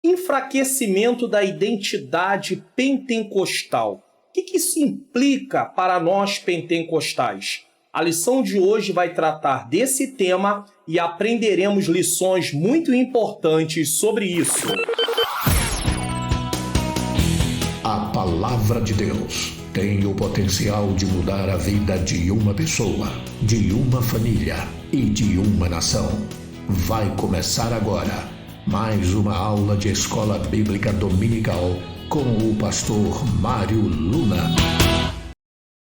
Enfraquecimento da identidade pentecostal. O que isso implica para nós pentecostais? A lição de hoje vai tratar desse tema e aprenderemos lições muito importantes sobre isso. A Palavra de Deus tem o potencial de mudar a vida de uma pessoa, de uma família e de uma nação. Vai começar agora mais uma aula de Escola Bíblica Dominical com o pastor Mário Luna.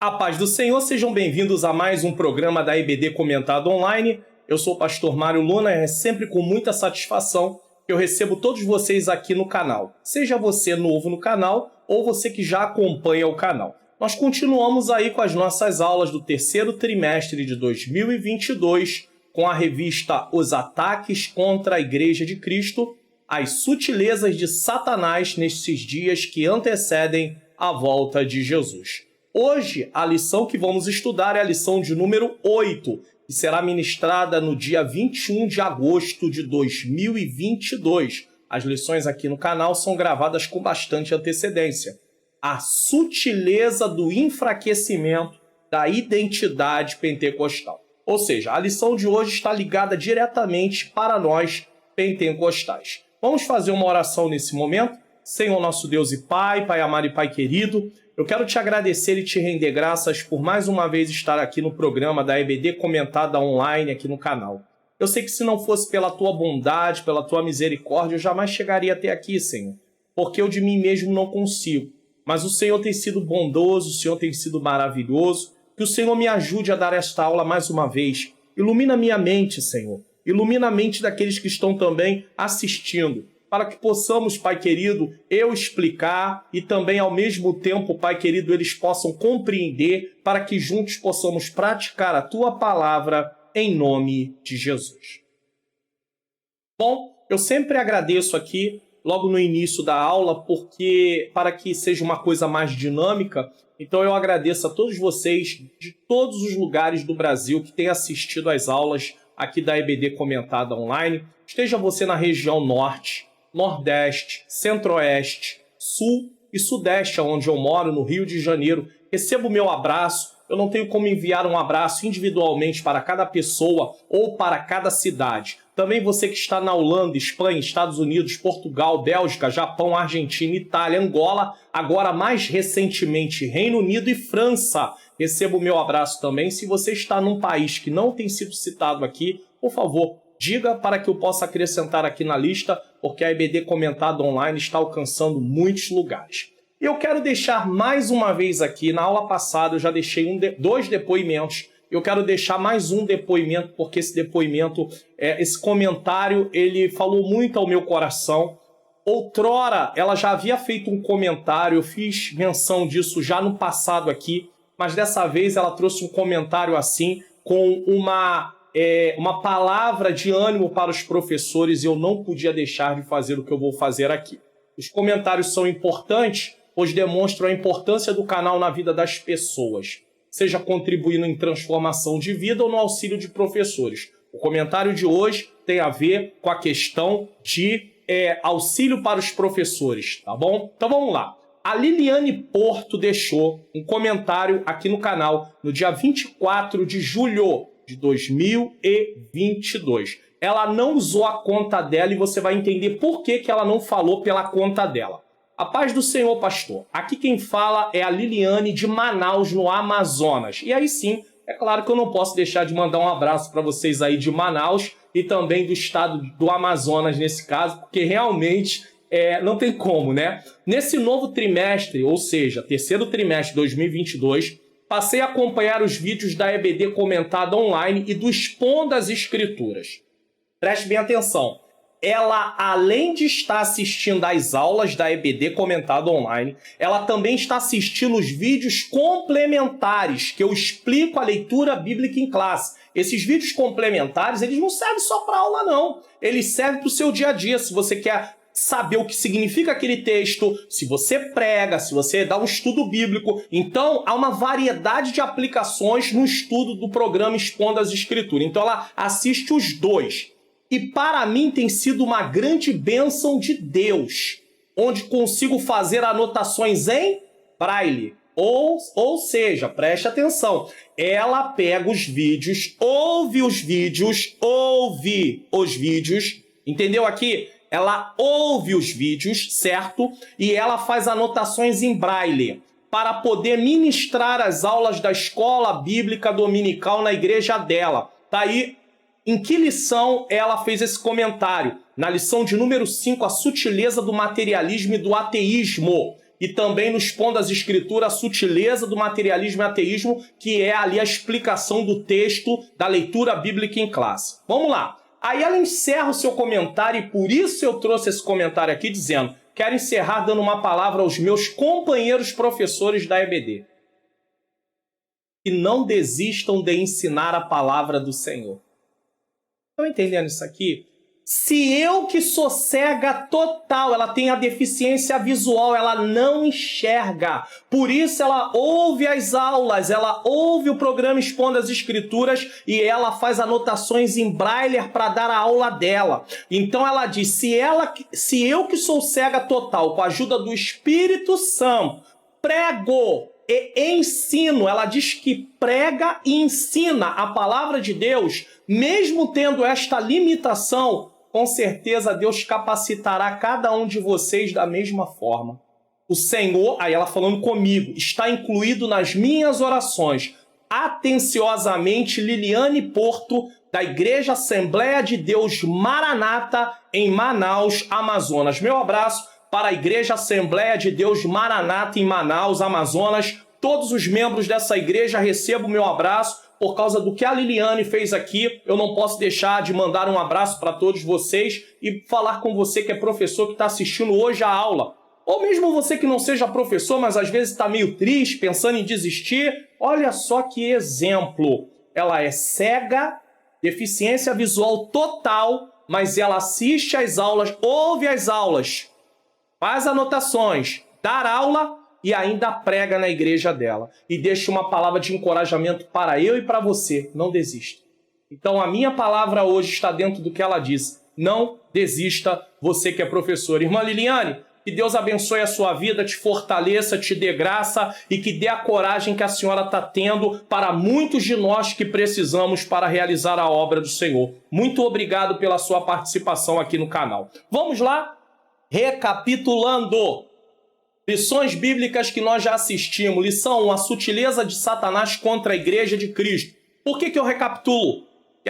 A paz do Senhor, sejam bem-vindos a mais um programa da EBD Comentado Online. Eu sou o pastor Mário Luna e é sempre com muita satisfação que eu recebo todos vocês aqui no canal. Seja você novo no canal ou você que já acompanha o canal. Nós continuamos aí com as nossas aulas do terceiro trimestre de 2022 com a revista Os Ataques contra a Igreja de Cristo, as sutilezas de Satanás nesses dias que antecedem a volta de Jesus. Hoje, a lição que vamos estudar é a lição de número 8, que será ministrada no dia 21 de agosto de 2022. As lições aqui no canal são gravadas com bastante antecedência. A sutileza do enfraquecimento da identidade pentecostal. Ou seja, a lição de hoje está ligada diretamente para nós pentecostais. Vamos fazer uma oração nesse momento? Senhor nosso Deus e Pai, Pai amado e Pai querido, eu quero te agradecer e te render graças por mais uma vez estar aqui no programa da EBD Comentada Online aqui no canal. Eu sei que se não fosse pela tua bondade, pela tua misericórdia, eu jamais chegaria até aqui, Senhor, porque eu de mim mesmo não consigo. Mas o Senhor tem sido bondoso, o Senhor tem sido maravilhoso. Que o Senhor me ajude a dar esta aula mais uma vez. Ilumina minha mente, Senhor. Ilumina a mente daqueles que estão também assistindo. Para que possamos, Pai querido, eu explicar e também ao mesmo tempo, Pai querido, eles possam compreender para que juntos possamos praticar a Tua palavra em nome de Jesus. Bom, eu sempre agradeço aqui, logo no início da aula, porque para que seja uma coisa mais dinâmica, então eu agradeço a todos vocês de todos os lugares do Brasil que têm assistido às aulas aqui da EBD Comentada Online. Esteja você na região Norte, Nordeste, Centro-Oeste, Sul e Sudeste, onde eu moro, no Rio de Janeiro. Receba o meu abraço. Eu não tenho como enviar um abraço individualmente para cada pessoa ou para cada cidade. Também você que está na Holanda, Espanha, Estados Unidos, Portugal, Bélgica, Japão, Argentina, Itália, Angola, agora mais recentemente Reino Unido e França. Receba o meu abraço também. Se você está num país que não tem sido citado aqui, por favor, diga para que eu possa acrescentar aqui na lista, porque a EBD Comentada Online está alcançando muitos lugares. Eu quero deixar mais uma vez aqui, na aula passada eu já deixei dois depoimentos, eu quero deixar mais um depoimento, porque esse depoimento, esse comentário, ele falou muito ao meu coração. Outrora, ela já havia feito um comentário, eu fiz menção disso já no passado aqui, mas dessa vez ela trouxe um comentário assim, com uma palavra de ânimo para os professores, e eu não podia deixar de fazer o que eu vou fazer aqui. Os comentários são importantes, pois demonstram a importância do canal na vida das pessoas, seja contribuindo em transformação de vida ou no auxílio de professores. O comentário de hoje tem a ver com a questão de auxílio para os professores, tá bom? Então vamos lá. A Liliane Porto deixou um comentário aqui no canal no dia 24 de julho de 2022. Ela não usou a conta dela e você vai entender por que ela não falou pela conta dela. A paz do Senhor, pastor. Aqui quem fala é a Liliane de Manaus, no Amazonas. E aí sim, é claro que eu não posso deixar de mandar um abraço para vocês aí de Manaus e também do estado do Amazonas nesse caso, porque realmente não tem como, né? Nesse novo trimestre, ou seja, terceiro trimestre de 2022, passei a acompanhar os vídeos da EBD Comentada Online e do Expondo as Escrituras. Preste bem atenção. Ela, além de estar assistindo às aulas da EBD Comentada Online, ela também está assistindo os vídeos complementares, que eu explico a leitura bíblica em classe. Esses vídeos complementares, eles não servem só para aula, não. Eles servem para o seu dia a dia. Se você quer saber o que significa aquele texto, se você prega, se você dá um estudo bíblico. Então, há uma variedade de aplicações no estudo do programa Expondo as Escrituras. Então, ela assiste os dois. e para mim tem sido uma grande bênção de Deus, onde consigo fazer anotações em braille. Ou seja, preste atenção, ela pega os vídeos, ouve os vídeos, entendeu aqui? Ela ouve os vídeos, certo? E ela faz anotações em braille para poder ministrar as aulas da escola bíblica dominical na igreja dela. Tá aí em que lição ela fez esse comentário? Na lição de número 5, a sutileza do materialismo e do ateísmo. E também no Expondo as Escrituras, a sutileza do materialismo e ateísmo, que é ali a explicação do texto da leitura bíblica em classe. Vamos lá. Aí ela encerra o seu comentário e por isso eu trouxe esse comentário aqui dizendo: quero encerrar dando uma palavra aos meus companheiros professores da EBD. Que não desistam de ensinar a palavra do Senhor. Estão entendendo isso aqui? Se eu que sou cega total, ela tem a deficiência visual, ela não enxerga. Por isso ela ouve as aulas, ela ouve o programa Expondo as Escrituras e ela faz anotações em braille para dar a aula dela. Então ela diz, se eu que sou cega total, com a ajuda do Espírito Santo, prego e ensino, ela diz que prega e ensina a palavra de Deus, mesmo tendo esta limitação, com certeza Deus capacitará cada um de vocês da mesma forma. O Senhor, aí ela falando comigo, está incluído nas minhas orações. Atenciosamente, Liliane Porto, da Igreja Assembleia de Deus Maranata, em Manaus, Amazonas. Meu abraço para a Igreja Assembleia de Deus Maranata, em Manaus, Amazonas. Todos os membros dessa igreja recebam meu abraço. Por causa do que a Liliane fez aqui, eu não posso deixar de mandar um abraço para todos vocês e falar com você que é professor que está assistindo hoje a aula. Ou mesmo você que não seja professor, mas às vezes está meio triste, pensando em desistir. Olha só que exemplo. Ela é cega, deficiência visual total, mas ela assiste às aulas, ouve as aulas, faz anotações, dá aula e ainda prega na igreja dela. E deixa uma palavra de encorajamento para eu e para você. Não desista. Então a minha palavra hoje está dentro do que ela disse. Não desista, você que é professor. Irmã Liliane, que Deus abençoe a sua vida, te fortaleça, te dê graça e que dê a coragem que a senhora está tendo para muitos de nós que precisamos para realizar a obra do Senhor. Muito obrigado pela sua participação aqui no canal. Vamos lá? Recapitulando. Lições bíblicas que nós já assistimos. Lição 1, a sutileza de Satanás contra a igreja de Cristo. Por que eu recapitulo? Porque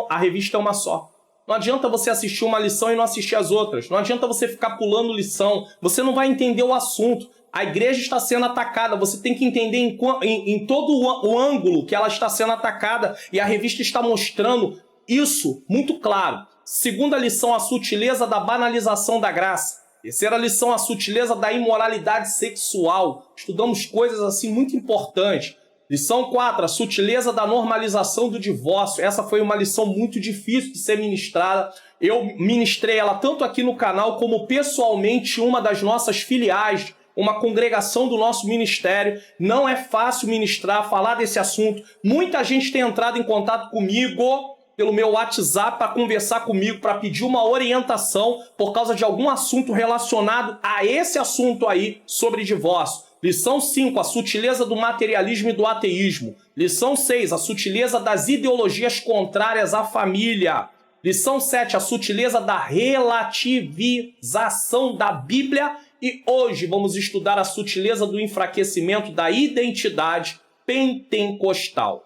a revista é uma só. Não adianta você assistir uma lição e não assistir as outras. Não adianta você ficar pulando lição. Você não vai entender o assunto. A igreja está sendo atacada. Você tem que entender em todo o ângulo que ela está sendo atacada. E a revista está mostrando isso muito claro. Segunda lição, a sutileza da banalização da graça. Terceira lição, a sutileza da imoralidade sexual. Estudamos coisas assim muito importantes. Lição 4, a sutileza da normalização do divórcio. Essa foi uma lição muito difícil de ser ministrada. Eu ministrei ela tanto aqui no canal como pessoalmente em uma das nossas filiais, uma congregação do nosso ministério. Não é fácil ministrar, falar desse assunto. Muita gente tem entrado em contato comigo pelo meu WhatsApp para conversar comigo, para pedir uma orientação por causa de algum assunto relacionado a esse assunto aí sobre divórcio. Lição 5, a sutileza do materialismo e do ateísmo. Lição 6, a sutileza das ideologias contrárias à família. Lição 7, a sutileza da relativização da Bíblia. E hoje vamos estudar a sutileza do enfraquecimento da identidade pentecostal.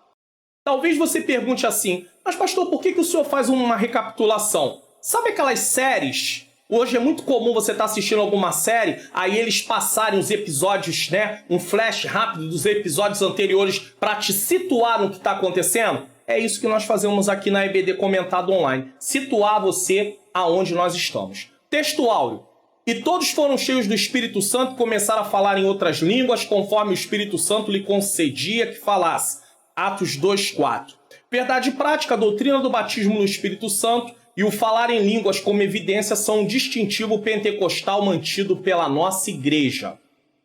Talvez você pergunte assim, mas pastor, por que o senhor faz uma recapitulação? Sabe aquelas séries? Hoje é muito comum você estar assistindo alguma série, aí eles passarem os episódios, né? Um flash rápido dos episódios anteriores para te situar no que está acontecendo. É isso que nós fazemos aqui na EBD Comentado Online. Situar você aonde nós estamos. Texto áureo. E todos foram cheios do Espírito Santo e começaram a falar em outras línguas, conforme o Espírito Santo lhe concedia que falasse. Atos 2:4. Verdade prática, a doutrina do batismo no Espírito Santo e o falar em línguas como evidência são um distintivo pentecostal mantido pela nossa igreja.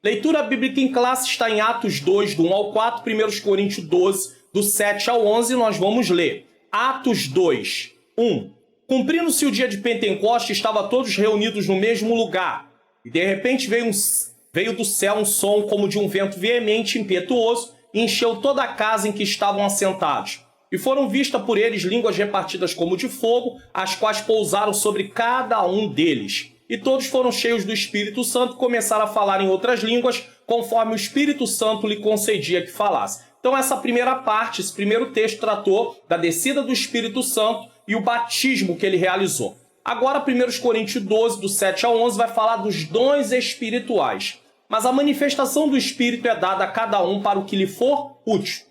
Leitura bíblica em classe está em Atos 2, do 1 ao 4, 1 Coríntios 12, do 7 ao 11, nós vamos ler. Atos 2, 1. Cumprindo-se o dia de Pentecostes, estavam todos reunidos no mesmo lugar. E de repente veio do céu um som como de um vento veemente e impetuoso e encheu toda a casa em que estavam assentados. E foram vistas por eles línguas repartidas como de fogo, as quais pousaram sobre cada um deles. E todos foram cheios do Espírito Santo e começaram a falar em outras línguas, conforme o Espírito Santo lhe concedia que falasse. Então essa primeira parte, esse primeiro texto tratou da descida do Espírito Santo e o batismo que ele realizou. Agora, 1 Coríntios 12, do 7 ao 11, vai falar dos dons espirituais. Mas a manifestação do Espírito é dada a cada um para o que lhe for útil.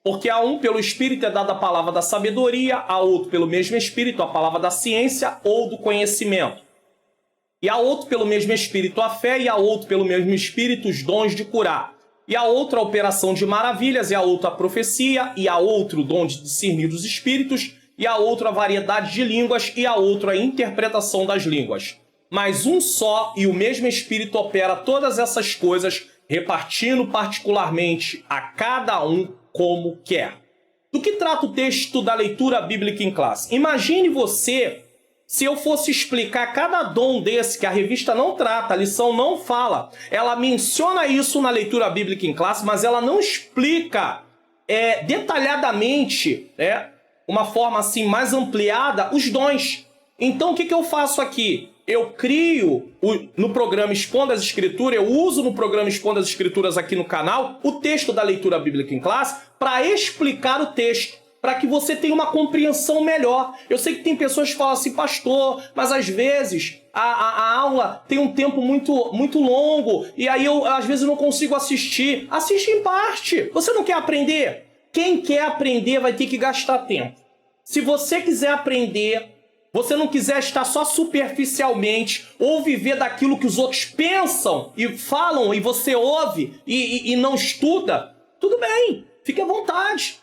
Porque a um, pelo Espírito, é dada a palavra da sabedoria, a outro, pelo mesmo Espírito, a palavra da ciência ou do conhecimento. E a outro, pelo mesmo Espírito, a fé, e a outro, pelo mesmo Espírito, os dons de curar. E a outra, a operação de maravilhas, e a outra, a profecia, e a outro, o dom de discernir dos espíritos, e a outra, a variedade de línguas, e a outra, a interpretação das línguas. Mas um só e o mesmo Espírito opera todas essas coisas, repartindo particularmente a cada um como quer. Do que trata o texto da leitura bíblica em classe? Imagine você, se eu fosse explicar cada dom desse, que a revista não trata, a lição não fala. Ela menciona isso na leitura bíblica em classe, mas ela não explica detalhadamente, uma forma assim mais ampliada, os dons. Então o que eu faço aqui? Eu crio no programa Expondo as Escrituras, eu uso no programa Expondo as Escrituras aqui no canal o texto da leitura bíblica em classe para explicar o texto, para que você tenha uma compreensão melhor. Eu sei que tem pessoas que falam assim, pastor, mas às vezes a aula tem um tempo muito longo e aí eu às vezes não consigo assistir. Assiste em parte. Você não quer aprender? Quem quer aprender vai ter que gastar tempo. Se você quiser aprender, você não quiser estar só superficialmente ou viver daquilo que os outros pensam e falam e você ouve e não estuda, tudo bem, fique à vontade.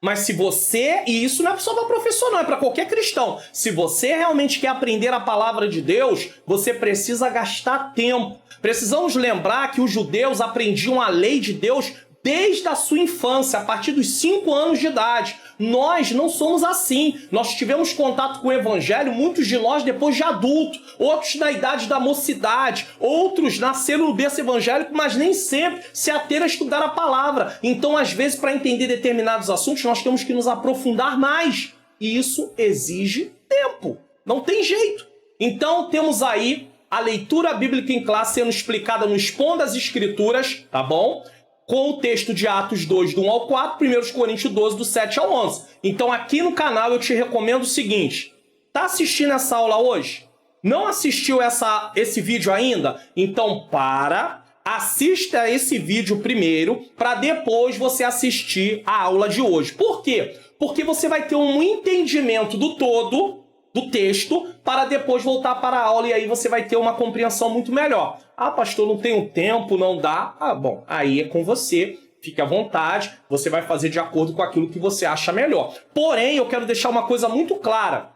Mas se você, e isso não é só para professor não, é para qualquer cristão, se você realmente quer aprender a palavra de Deus, você precisa gastar tempo. Precisamos lembrar que os judeus aprendiam a lei de Deus desde a sua infância, a partir dos 5 anos de idade. Nós não somos assim. Nós tivemos contato com o evangelho, muitos de nós depois de adulto, outros na idade da mocidade, outros nasceram no berço evangélico, mas nem sempre se ateram a estudar a palavra. Então, às vezes, para entender determinados assuntos, nós temos que nos aprofundar mais. E isso exige tempo. Não tem jeito. Então, temos aí a leitura bíblica em classe sendo explicada no Expondo as Escrituras, tá bom? Com o texto de Atos 2, do 1 ao 4, 1 Coríntios 12, do 7 ao 11. Então, aqui no canal, eu te recomendo o seguinte. Tá assistindo essa aula hoje? Não assistiu esse vídeo ainda? Então, assista esse vídeo primeiro, para depois você assistir a aula de hoje. Por quê? Porque você vai ter um entendimento do todo do texto, para depois voltar para a aula e aí você vai ter uma compreensão muito melhor. Ah, pastor, não tenho tempo, não dá. Ah, bom, aí é com você, fique à vontade, você vai fazer de acordo com aquilo que você acha melhor. Porém, eu quero deixar uma coisa muito clara.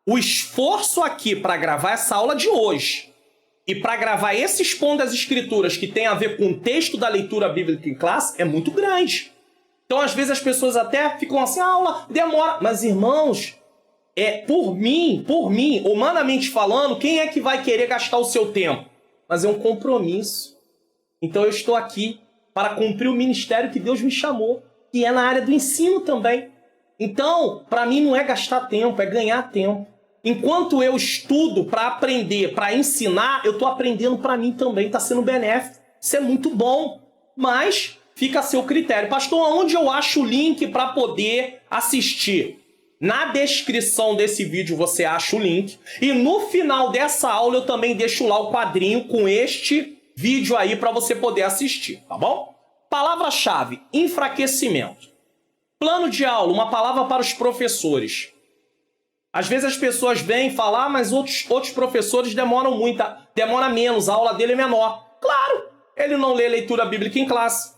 O esforço aqui para gravar essa aula de hoje e para gravar esse Expondo as Escrituras que tem a ver com o texto da leitura bíblica em classe é muito grande. Então, às vezes as pessoas até ficam assim, a aula demora. Mas, irmãos, por mim, humanamente falando, quem é que vai querer gastar o seu tempo? Mas é um compromisso. Então eu estou aqui para cumprir o ministério que Deus me chamou, que é na área do ensino também. Então, para mim não é gastar tempo, é ganhar tempo. Enquanto eu estudo para aprender, para ensinar, eu estou aprendendo para mim também, está sendo benéfico. Isso é muito bom, mas fica a seu critério. Pastor, onde eu acho o link para poder assistir? Na descrição desse vídeo você acha o link. E no final dessa aula eu também deixo lá o quadrinho com este vídeo aí para você poder assistir, tá bom? Palavra-chave, enfraquecimento. Plano de aula, uma palavra para os professores. Às vezes as pessoas vêm falar, mas outros professores demoram muito, demora menos, a aula dele é menor. Claro, ele não lê leitura bíblica em classe.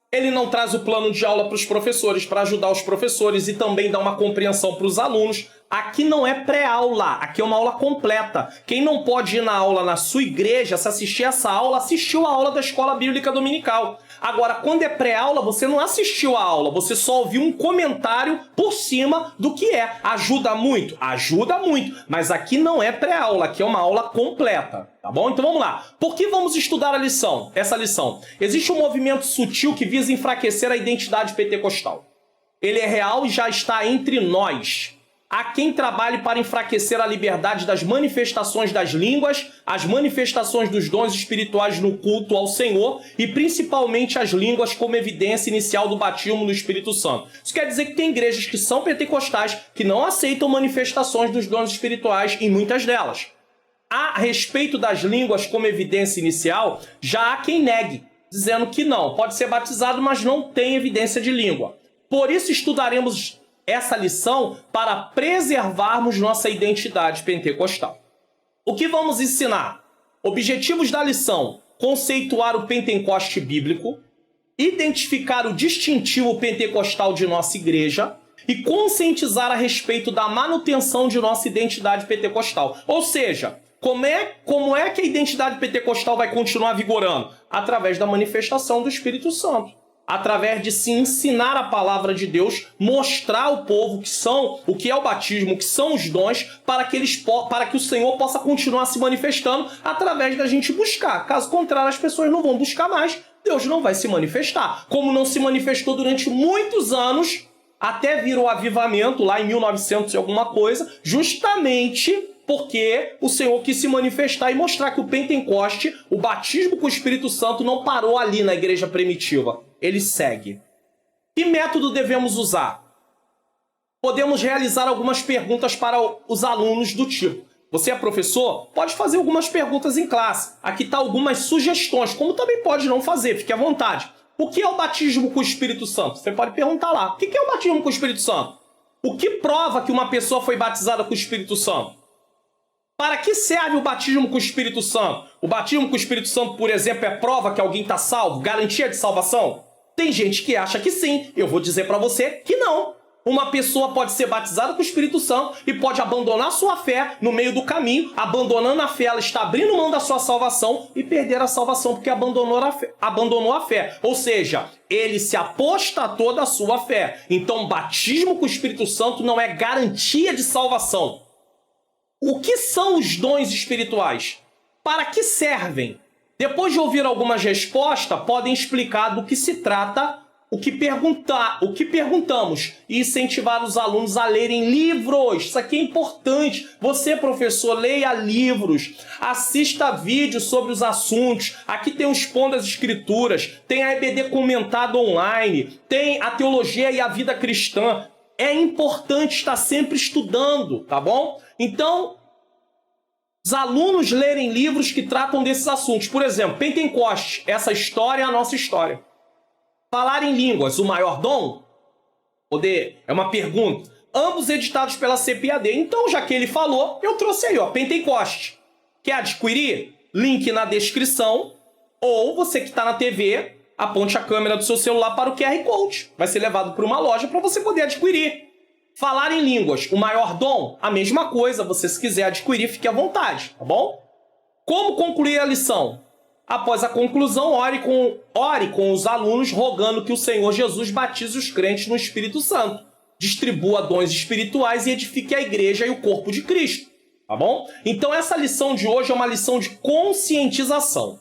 Ele não traz o plano de aula para os professores, para ajudar os professores e também dar uma compreensão para os alunos. Aqui não é pré-aula, aqui é uma aula completa. Quem não pode ir na aula na sua igreja, se assistir essa aula, assistiu a aula da Escola Bíblica Dominical. Agora, quando é pré-aula, você não assistiu a aula, você só ouviu um comentário por cima do que é. Ajuda muito? Ajuda muito. Mas aqui não é pré-aula, aqui é uma aula completa. Tá bom? Então vamos lá. Por que vamos estudar essa lição? Existe um movimento sutil que visa enfraquecer a identidade pentecostal. Ele é real e já está entre nós. Há quem trabalhe para enfraquecer a liberdade das manifestações das línguas, as manifestações dos dons espirituais no culto ao Senhor e principalmente as línguas como evidência inicial do batismo no Espírito Santo. Isso quer dizer que tem igrejas que são pentecostais que não aceitam manifestações dos dons espirituais em muitas delas. A respeito das línguas como evidência inicial, já há quem negue, dizendo que não, pode ser batizado, mas não tem evidência de língua. Por isso estudaremos essa lição para preservarmos nossa identidade pentecostal. O que vamos ensinar? Objetivos da lição: conceituar o Pentecoste bíblico, identificar o distintivo pentecostal de nossa igreja e conscientizar a respeito da manutenção de nossa identidade pentecostal. Ou seja, como é que a identidade pentecostal vai continuar vigorando? Através da manifestação do Espírito Santo. Através de se ensinar a palavra de Deus, mostrar ao povo o que é o batismo, o que são os dons, para que o Senhor possa continuar se manifestando através da gente buscar. Caso contrário, as pessoas não vão buscar mais, Deus não vai se manifestar. Como não se manifestou durante muitos anos, até vir o avivamento lá em 1900 e alguma coisa, justamente porque o Senhor quis se manifestar e mostrar que o Pentecoste, o batismo com o Espírito Santo, não parou ali na igreja primitiva. Ele segue. Que método devemos usar? Podemos realizar algumas perguntas para os alunos do tipo: você é professor? Pode fazer algumas perguntas em classe. Aqui está algumas sugestões, como também pode não fazer, fique à vontade. O que é o batismo com o Espírito Santo? Você pode perguntar lá. O que é o batismo com o Espírito Santo? O que prova que uma pessoa foi batizada com o Espírito Santo? Para que serve o batismo com o Espírito Santo? O batismo com o Espírito Santo, por exemplo, é prova que alguém está salvo? Garantia de salvação? Tem gente que acha que sim. Eu vou dizer para você que não. Uma pessoa pode ser batizada com o Espírito Santo e pode abandonar sua fé no meio do caminho. Abandonando a fé, ela está abrindo mão da sua salvação e perder a salvação porque abandonou a fé. Ou seja, ele se apostatou da sua fé. Então, batismo com o Espírito Santo não é garantia de salvação. O que são os dons espirituais? Para que servem? Depois de ouvir algumas respostas, podem explicar do que se trata, o que perguntamos e incentivar os alunos a lerem livros. Isso aqui é importante. Você, professor, leia livros, assista vídeos sobre os assuntos. Aqui tem o Expondo as Escrituras, tem a EBD Comentado Online, tem a Teologia e a Vida Cristã. É importante estar sempre estudando, tá bom? Então, os alunos lerem livros que tratam desses assuntos. Por exemplo, Pentecoste, essa história é a nossa história. Falar em línguas, o maior dom? É uma pergunta. Ambos editados pela CPAD. Então, já que ele falou, eu trouxe aí, ó, Pentecoste. Quer adquirir? Link na descrição. Ou você que está na TV, aponte a câmera do seu celular para o QR Code. Vai ser levado para uma loja para você poder adquirir. Falar em línguas, o maior dom? A mesma coisa, você se quiser adquirir, fique à vontade, tá bom? Como concluir a lição? Após a conclusão, ore com os alunos, rogando que o Senhor Jesus batize os crentes no Espírito Santo, distribua dons espirituais e edifique a igreja e o corpo de Cristo, tá bom? Então essa lição de hoje é uma lição de conscientização.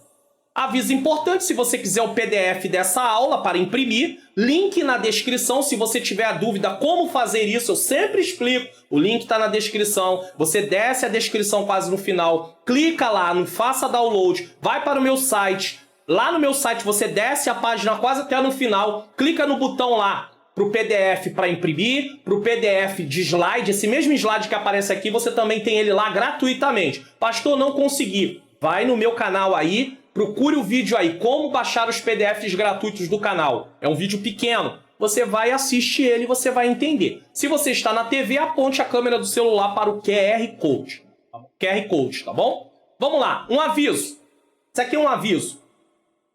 Aviso importante, se você quiser o PDF dessa aula para imprimir, link na descrição. Se você tiver a dúvida como fazer isso, eu sempre explico. O link está na descrição. Você desce a descrição quase no final, clica lá no Faça Download, vai para o meu site. Lá no meu site você desce a página quase até no final, clica no botão lá para o PDF para imprimir, para o PDF de slide. Esse mesmo slide que aparece aqui, você também tem ele lá gratuitamente. Pastor, não consegui. Vai no meu canal aí, procure o vídeo aí, como baixar os PDFs gratuitos do canal. É um vídeo pequeno. Você vai assistir ele e você vai entender. Se você está na TV, aponte a câmera do celular para o QR Code. QR Code, tá bom? Vamos lá, um aviso. Isso aqui é um aviso.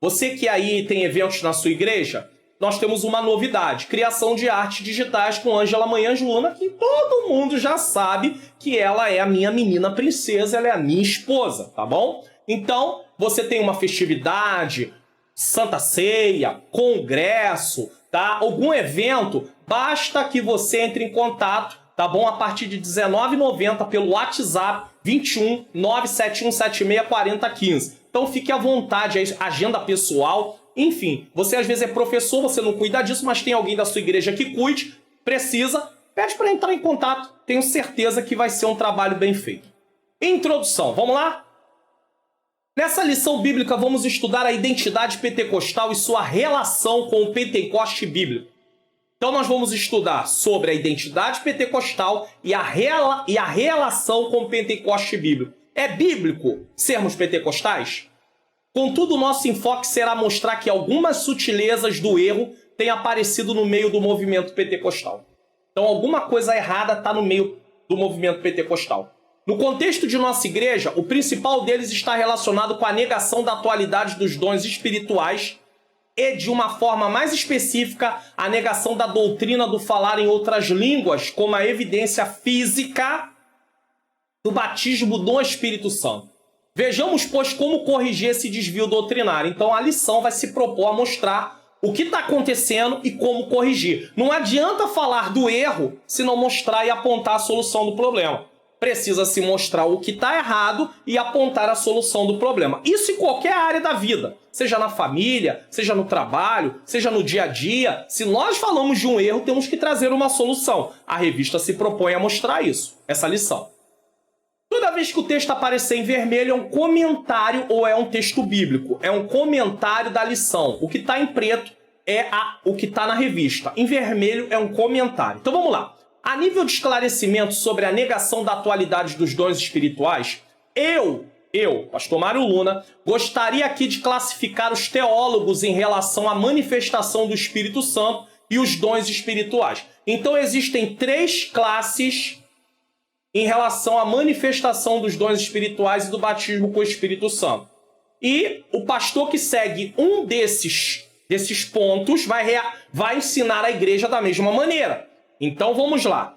Você que aí tem eventos na sua igreja, nós temos uma novidade. Criação de artes digitais com Ângela Manhãs Luna, que todo mundo já sabe que ela é a minha menina princesa, ela é a minha esposa, tá bom? Então, você tem uma festividade, Santa Ceia, congresso, tá? Algum evento, basta que você entre em contato, tá bom? A partir de R$19,90 pelo WhatsApp 21 971 76 40 15. Então fique à vontade, agenda pessoal. Enfim, você às vezes é professor, você não cuida disso, mas tem alguém da sua igreja que cuide, precisa, pede para entrar em contato. Tenho certeza que vai ser um trabalho bem feito. Introdução, vamos lá? Nessa lição bíblica vamos estudar a identidade pentecostal e sua relação com o Pentecoste bíblico. Então nós vamos estudar sobre a identidade pentecostal e a relação com o Pentecoste bíblico. É bíblico sermos pentecostais? Contudo, o nosso enfoque será mostrar que algumas sutilezas do erro têm aparecido no meio do movimento pentecostal. Então alguma coisa errada está no meio do movimento pentecostal. No contexto de nossa igreja, o principal deles está relacionado com a negação da atualidade dos dons espirituais e, de uma forma mais específica, a negação da doutrina do falar em outras línguas como a evidência física do batismo do Espírito Santo. Vejamos, pois, como corrigir esse desvio doutrinário. Então a lição vai se propor a mostrar o que está acontecendo e como corrigir. Não adianta falar do erro se não mostrar e apontar a solução do problema. Precisa se mostrar o que está errado e apontar a solução do problema. Isso em qualquer área da vida. Seja na família, seja no trabalho, seja no dia a dia. Se nós falamos de um erro, temos que trazer uma solução. A revista se propõe a mostrar isso, essa lição. Toda vez que o texto aparecer em vermelho é um comentário ou é um texto bíblico. É um comentário da lição. O que está em preto é o que está na revista. Em vermelho é um comentário. Então vamos lá. A nível de esclarecimento sobre a negação da atualidade dos dons espirituais, eu, Pastor Mário Luna, gostaria aqui de classificar os teólogos em relação à manifestação do Espírito Santo e os dons espirituais. Então existem 3 classes em relação à manifestação dos dons espirituais e do batismo com o Espírito Santo. E o pastor que segue um desses pontos vai ensinar a igreja da mesma maneira. Então vamos lá.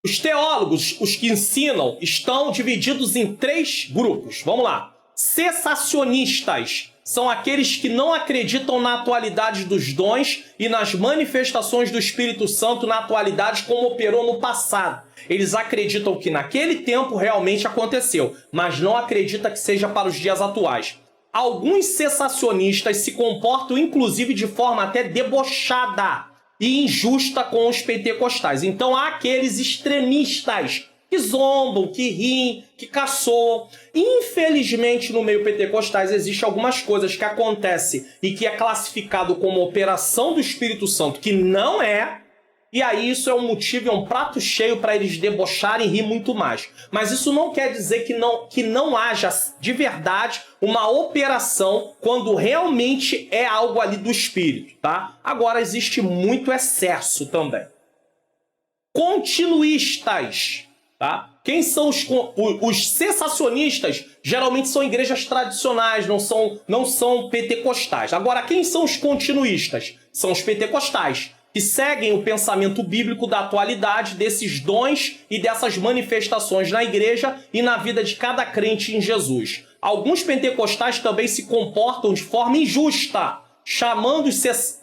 Os teólogos, os que ensinam, estão divididos em 3 grupos. Vamos lá. Cessacionistas são aqueles que não acreditam na atualidade dos dons e nas manifestações do Espírito Santo na atualidade como operou no passado. Eles acreditam que naquele tempo realmente aconteceu, mas não acreditam que seja para os dias atuais. Alguns cessacionistas se comportam inclusive de forma até debochada e injusta com os pentecostais. Então há aqueles extremistas que zombam, que riem, que caçoam. Infelizmente, no meio pentecostais, existem algumas coisas que acontecem e que é classificado como operação do Espírito Santo, que não é, e aí isso é um motivo, é um prato cheio para eles debocharem e rir muito mais. Mas isso não quer dizer que não haja de verdade uma operação quando realmente é algo ali do Espírito, tá? Agora, existe muito excesso também. Continuistas, tá? Quem são os cessacionistas? Geralmente são igrejas tradicionais, não são pentecostais. Agora, quem são os continuistas? São os pentecostais, que seguem o pensamento bíblico da atualidade desses dons e dessas manifestações na igreja e na vida de cada crente em Jesus. Alguns pentecostais também se comportam de forma injusta, chamando os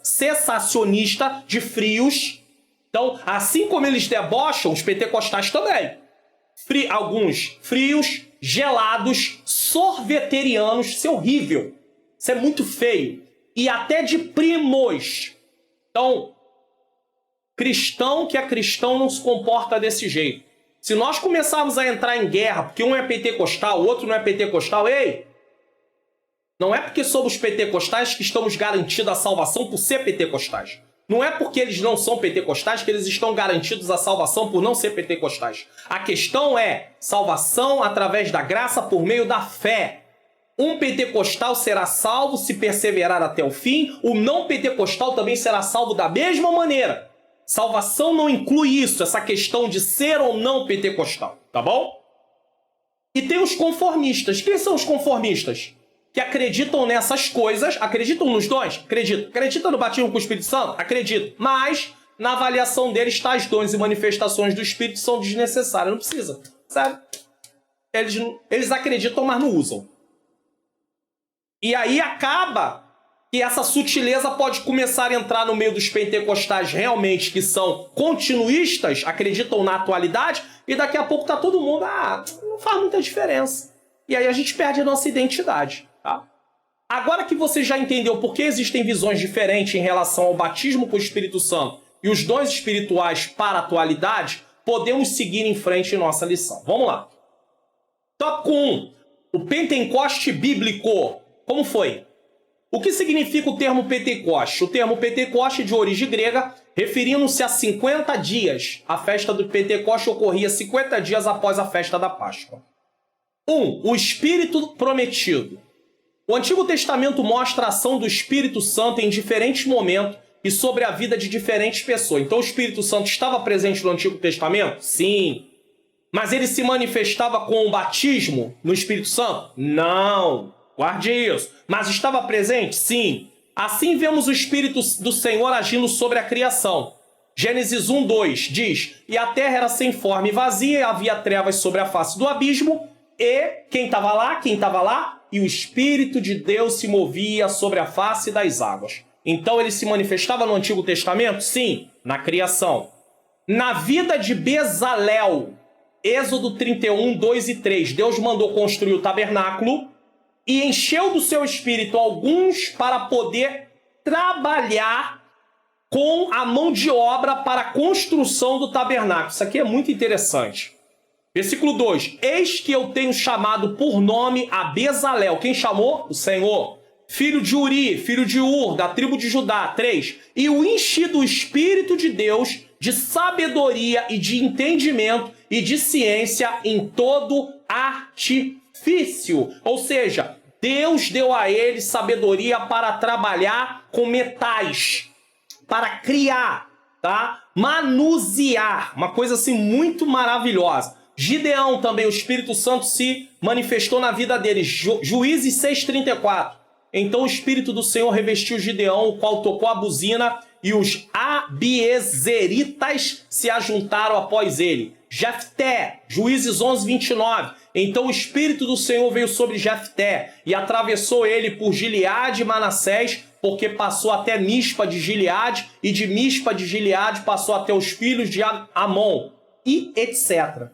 cessacionistas de frios. Então, assim como eles debocham, os pentecostais também. Alguns frios, gelados, sorveterianos. Isso é horrível. Isso é muito feio. E até de primos. Então, cristão que é cristão não se comporta desse jeito. Se nós começarmos a entrar em guerra porque um é pentecostal, o outro não é pentecostal, ei! Não é porque somos pentecostais que estamos garantidos a salvação por ser pentecostais. Não é porque eles não são pentecostais que eles estão garantidos a salvação por não ser pentecostais. A questão é salvação através da graça por meio da fé. Um pentecostal será salvo se perseverar até o fim. O não pentecostal também será salvo da mesma maneira. Salvação não inclui isso, essa questão de ser ou não pentecostal, tá bom? E tem os conformistas. Quem são os conformistas? Que acreditam nessas coisas, acreditam nos dons? Acreditam no batismo com o Espírito Santo? Acredito. Mas, na avaliação deles, tais dons e manifestações do Espírito são desnecessárias. Não precisa, sabe? Eles acreditam, mas não usam. E aí acaba que essa sutileza pode começar a entrar no meio dos pentecostais realmente que são continuistas, acreditam na atualidade, e daqui a pouco tá todo mundo, não faz muita diferença. E aí a gente perde a nossa identidade, tá? Agora que você já entendeu por que existem visões diferentes em relação ao batismo com o Espírito Santo e os dons espirituais para a atualidade, podemos seguir em frente em nossa lição. Vamos lá. Tópico 1. O Pentecoste bíblico. Como foi? O que significa o termo Pentecoste? O termo Pentecoste é de origem grega, referindo-se a 50 dias. A festa do Pentecoste ocorria 50 dias após a festa da Páscoa. 1. O Espírito prometido. O Antigo Testamento mostra a ação do Espírito Santo em diferentes momentos e sobre a vida de diferentes pessoas. Então o Espírito Santo estava presente no Antigo Testamento? Sim. Mas ele se manifestava com o batismo no Espírito Santo? Não. Guarde isso. Mas estava presente? Sim. Assim vemos o Espírito do Senhor agindo sobre a criação. Gênesis 1:2 diz: E a terra era sem forma e vazia, e havia trevas sobre a face do abismo, e quem estava lá? Quem estava lá? E o Espírito de Deus se movia sobre a face das águas. Então ele se manifestava no Antigo Testamento? Sim, na criação. Na vida de Bezalel, Êxodo 31:2 e 3, Deus mandou construir o tabernáculo e encheu do seu espírito alguns para poder trabalhar com a mão de obra para a construção do tabernáculo. Isso aqui é muito interessante. Versículo 2. Eis que eu tenho chamado por nome a Bezalel. Quem chamou? O Senhor. Filho de Uri, filho de Ur, da tribo de Judá. 3. E o enchi do Espírito de Deus, de sabedoria e de entendimento e de ciência em todo artifício. Ou seja, Deus deu a ele sabedoria para trabalhar com metais, para criar, tá? Manusear, uma coisa assim muito maravilhosa. Gideão também, o Espírito Santo se manifestou na vida dele. Juízes 6:34. Então o Espírito do Senhor revestiu Gideão, o qual tocou a buzina, e os abiezeritas se ajuntaram após ele. Jefté, Juízes 11:29. Então o Espírito do Senhor veio sobre Jefté e atravessou ele por Gileade e Manassés, porque passou até Mispa de Gileade, e de Mispa de Gileade passou até os filhos de Amon, e etc.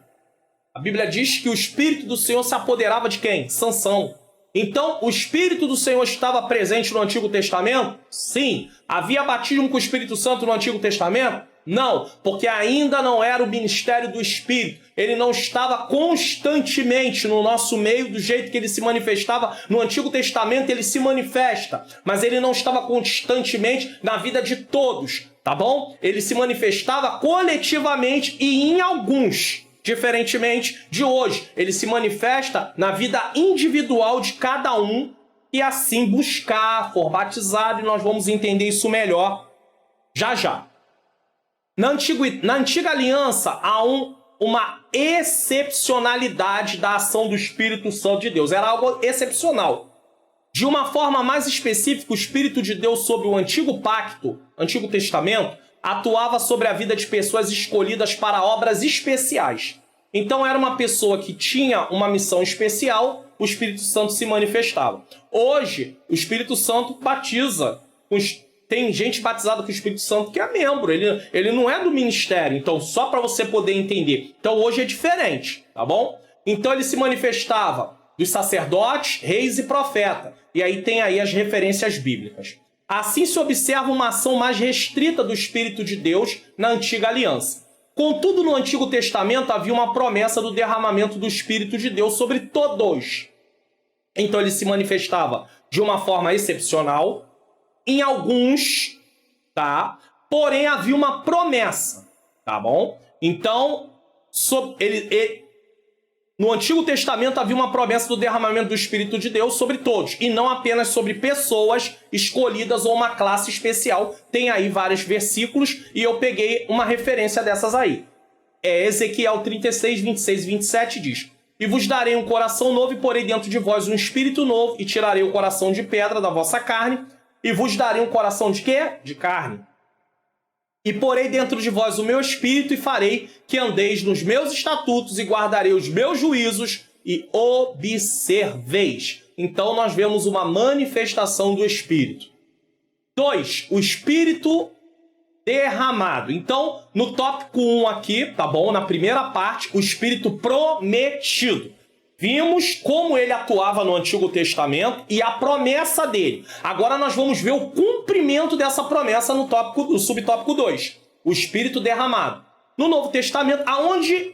A Bíblia diz que o Espírito do Senhor se apoderava de quem? Sansão. Então, o Espírito do Senhor estava presente no Antigo Testamento? Sim. Havia batismo com o Espírito Santo no Antigo Testamento? Não, porque ainda não era o ministério do Espírito. Ele não estava constantemente no nosso meio do jeito que ele se manifestava no Antigo Testamento. Ele se manifesta, mas ele não estava constantemente na vida de todos, tá bom? Ele se manifestava coletivamente e em alguns. Diferentemente de hoje, ele se manifesta na vida individual de cada um e assim buscar, for batizado, e nós vamos entender isso melhor já já. Na antiga aliança, há uma excepcionalidade da ação do Espírito Santo de Deus. Era algo excepcional. De uma forma mais específica, o Espírito de Deus sobre o Antigo Pacto, Antigo Testamento, atuava sobre a vida de pessoas escolhidas para obras especiais. Então era uma pessoa que tinha uma missão especial, o Espírito Santo se manifestava. Hoje, o Espírito Santo batiza. Tem gente batizada com o Espírito Santo que é membro, ele não é do ministério. Então, só para você poder entender. Então, hoje é diferente, tá bom? Então, ele se manifestava dos sacerdotes, reis e profetas. E aí tem aí as referências bíblicas. Assim se observa uma ação mais restrita do Espírito de Deus na antiga aliança. Contudo, no Antigo Testamento havia uma promessa do derramamento do Espírito de Deus sobre todos. Então ele se manifestava de uma forma excepcional, em alguns, tá? Porém havia uma promessa, tá bom? Então, no Antigo Testamento havia uma promessa do derramamento do Espírito de Deus sobre todos, e não apenas sobre pessoas escolhidas ou uma classe especial. Tem aí vários versículos, e eu peguei uma referência dessas aí. Ezequiel 36, 26 e 27 diz: E vos darei um coração novo, e porei dentro de vós um espírito novo, e tirarei o coração de pedra da vossa carne, e vos darei um coração de quê? De carne. E porei dentro de vós o meu espírito, e farei que andeis nos meus estatutos, e guardarei os meus juízos, e observeis. Então nós vemos uma manifestação do Espírito. 2. O Espírito derramado. Então, no tópico 1 aqui, tá bom? Na primeira parte, o Espírito prometido. Vimos como ele atuava no Antigo Testamento e a promessa dele. Agora nós vamos ver o cumprimento dessa promessa no subtópico 2. O Espírito derramado. No Novo Testamento, aonde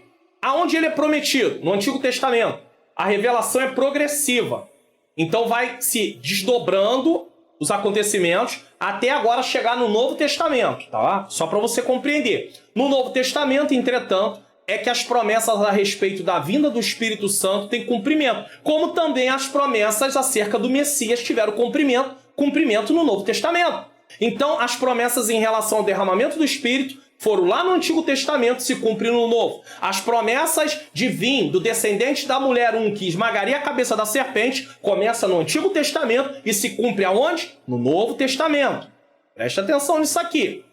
ele é prometido? No Antigo Testamento. A revelação é progressiva. Então vai se desdobrando os acontecimentos até agora chegar no Novo Testamento, tá? Só para você compreender. No Novo Testamento, entretanto, é que as promessas a respeito da vinda do Espírito Santo têm cumprimento, como também as promessas acerca do Messias tiveram cumprimento no Novo Testamento. Então, as promessas em relação ao derramamento do Espírito foram lá no Antigo Testamento e se cumpriram no Novo. As promessas de vir do descendente da mulher que esmagaria a cabeça da serpente começa no Antigo Testamento e se cumpre aonde? No Novo Testamento. Preste atenção nisso aqui.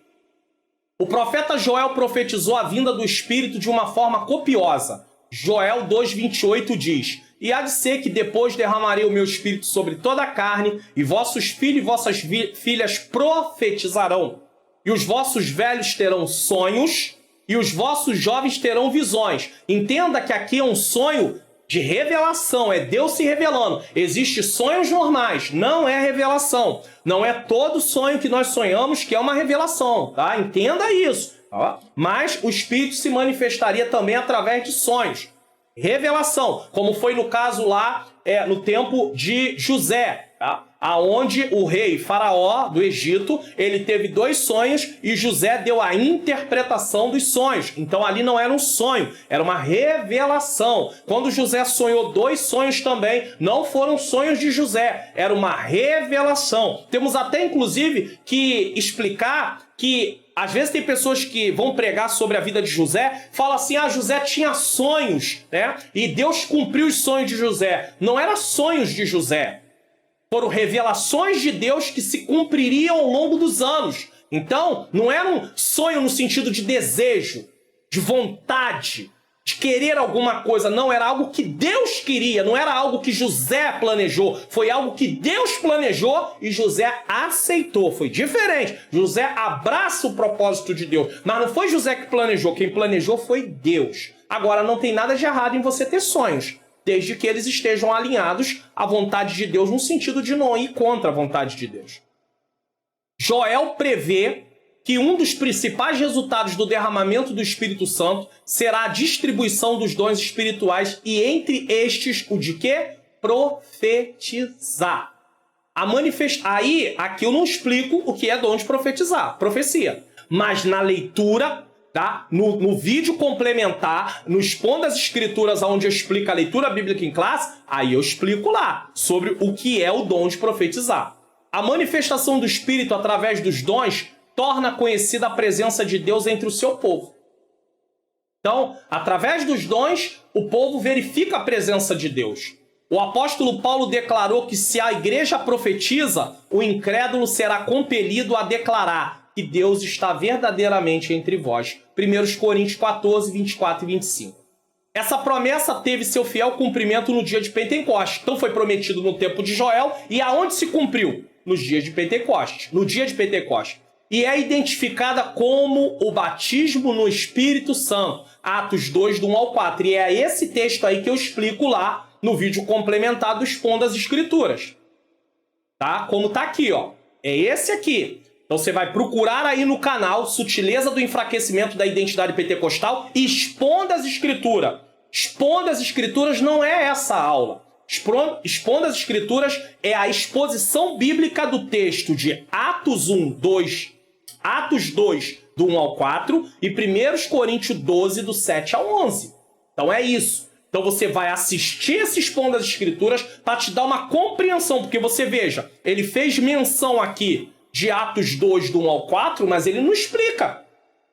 O profeta Joel profetizou a vinda do Espírito de uma forma copiosa. Joel 2,28 diz: E há de ser que depois derramarei o meu Espírito sobre toda a carne, e vossos filhos e vossas filhas profetizarão. E os vossos velhos terão sonhos, e os vossos jovens terão visões. Entenda que aqui é um sonho de revelação, é Deus se revelando. Existem sonhos normais, não é revelação. Não é todo sonho que nós sonhamos que é uma revelação, tá? Entenda isso. Tá? Mas o Espírito se manifestaria também através de sonhos. Revelação, como foi no caso lá no tempo de José, tá? Aonde o rei Faraó do Egito, ele teve 2 sonhos e José deu a interpretação dos sonhos. Então ali não era um sonho, era uma revelação. Quando José sonhou 2 sonhos também, não foram sonhos de José, era uma revelação. Temos até inclusive que explicar que às vezes tem pessoas que vão pregar sobre a vida de José, falam assim, José tinha sonhos, né? E Deus cumpriu os sonhos de José. Não eram sonhos de José. Foram revelações de Deus que se cumpririam ao longo dos anos. Então, não era um sonho no sentido de desejo, de vontade, de querer alguma coisa. Não, era algo que Deus queria, não era algo que José planejou. Foi algo que Deus planejou e José aceitou. Foi diferente. José abraça o propósito de Deus. Mas não foi José que planejou. Quem planejou foi Deus. Agora, não tem nada de errado em você ter sonhos, desde que eles estejam alinhados à vontade de Deus, no sentido de não ir contra a vontade de Deus. Joel prevê que um dos principais resultados do derramamento do Espírito Santo será a distribuição dos dons espirituais e entre estes o de quê? Profetizar. Aí, aqui eu não explico o que é dom de profetizar, profecia. Mas na leitura, tá? No vídeo complementar, no Expondo as Escrituras, onde eu explico a leitura bíblica em classe, aí eu explico lá sobre o que é o dom de profetizar. A manifestação do Espírito através dos dons torna conhecida a presença de Deus entre o seu povo. Então, através dos dons, o povo verifica a presença de Deus. O apóstolo Paulo declarou que se a igreja profetiza, o incrédulo será compelido a declarar que Deus está verdadeiramente entre vós. 1 Coríntios 14, 24 e 25. Essa promessa teve seu fiel cumprimento no dia de Pentecostes. Então foi prometido no tempo de Joel. E aonde se cumpriu? Nos dias de Pentecostes. No dia de Pentecostes. E é identificada como o batismo no Espírito Santo. Atos 2, do 1 ao 4. E é esse texto aí que eu explico lá no vídeo complementar do Expondo as Escrituras. Tá? Como tá aqui, ó. É esse aqui. Então você vai procurar aí no canal Sutileza do Enfraquecimento da Identidade Pentecostal e Expondo as Escrituras. Expondo as Escrituras não é essa aula. Expondo as Escrituras é a exposição bíblica do texto de Atos 2, do 1 ao 4 e 1 Coríntios 12, do 7 ao 11. Então é isso. Então você vai assistir esse Expondo as Escrituras para te dar uma compreensão, porque você veja, ele fez menção aqui de Atos 2, do 1 ao 4, mas ele não explica.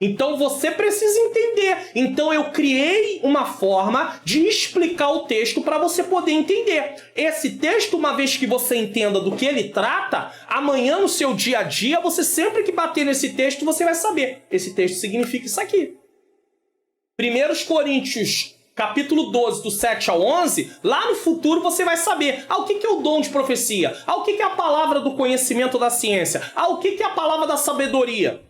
Então você precisa entender. Então eu criei uma forma de explicar o texto para você poder entender. Esse texto, uma vez que você entenda do que ele trata, amanhã no seu dia a dia, você sempre que bater nesse texto, você vai saber. Esse texto significa isso aqui. 1 Coríntios capítulo 12, do 7 ao 11, lá no futuro você vai saber o que é o dom de profecia, o que é a palavra do conhecimento da ciência, o que é a palavra da sabedoria.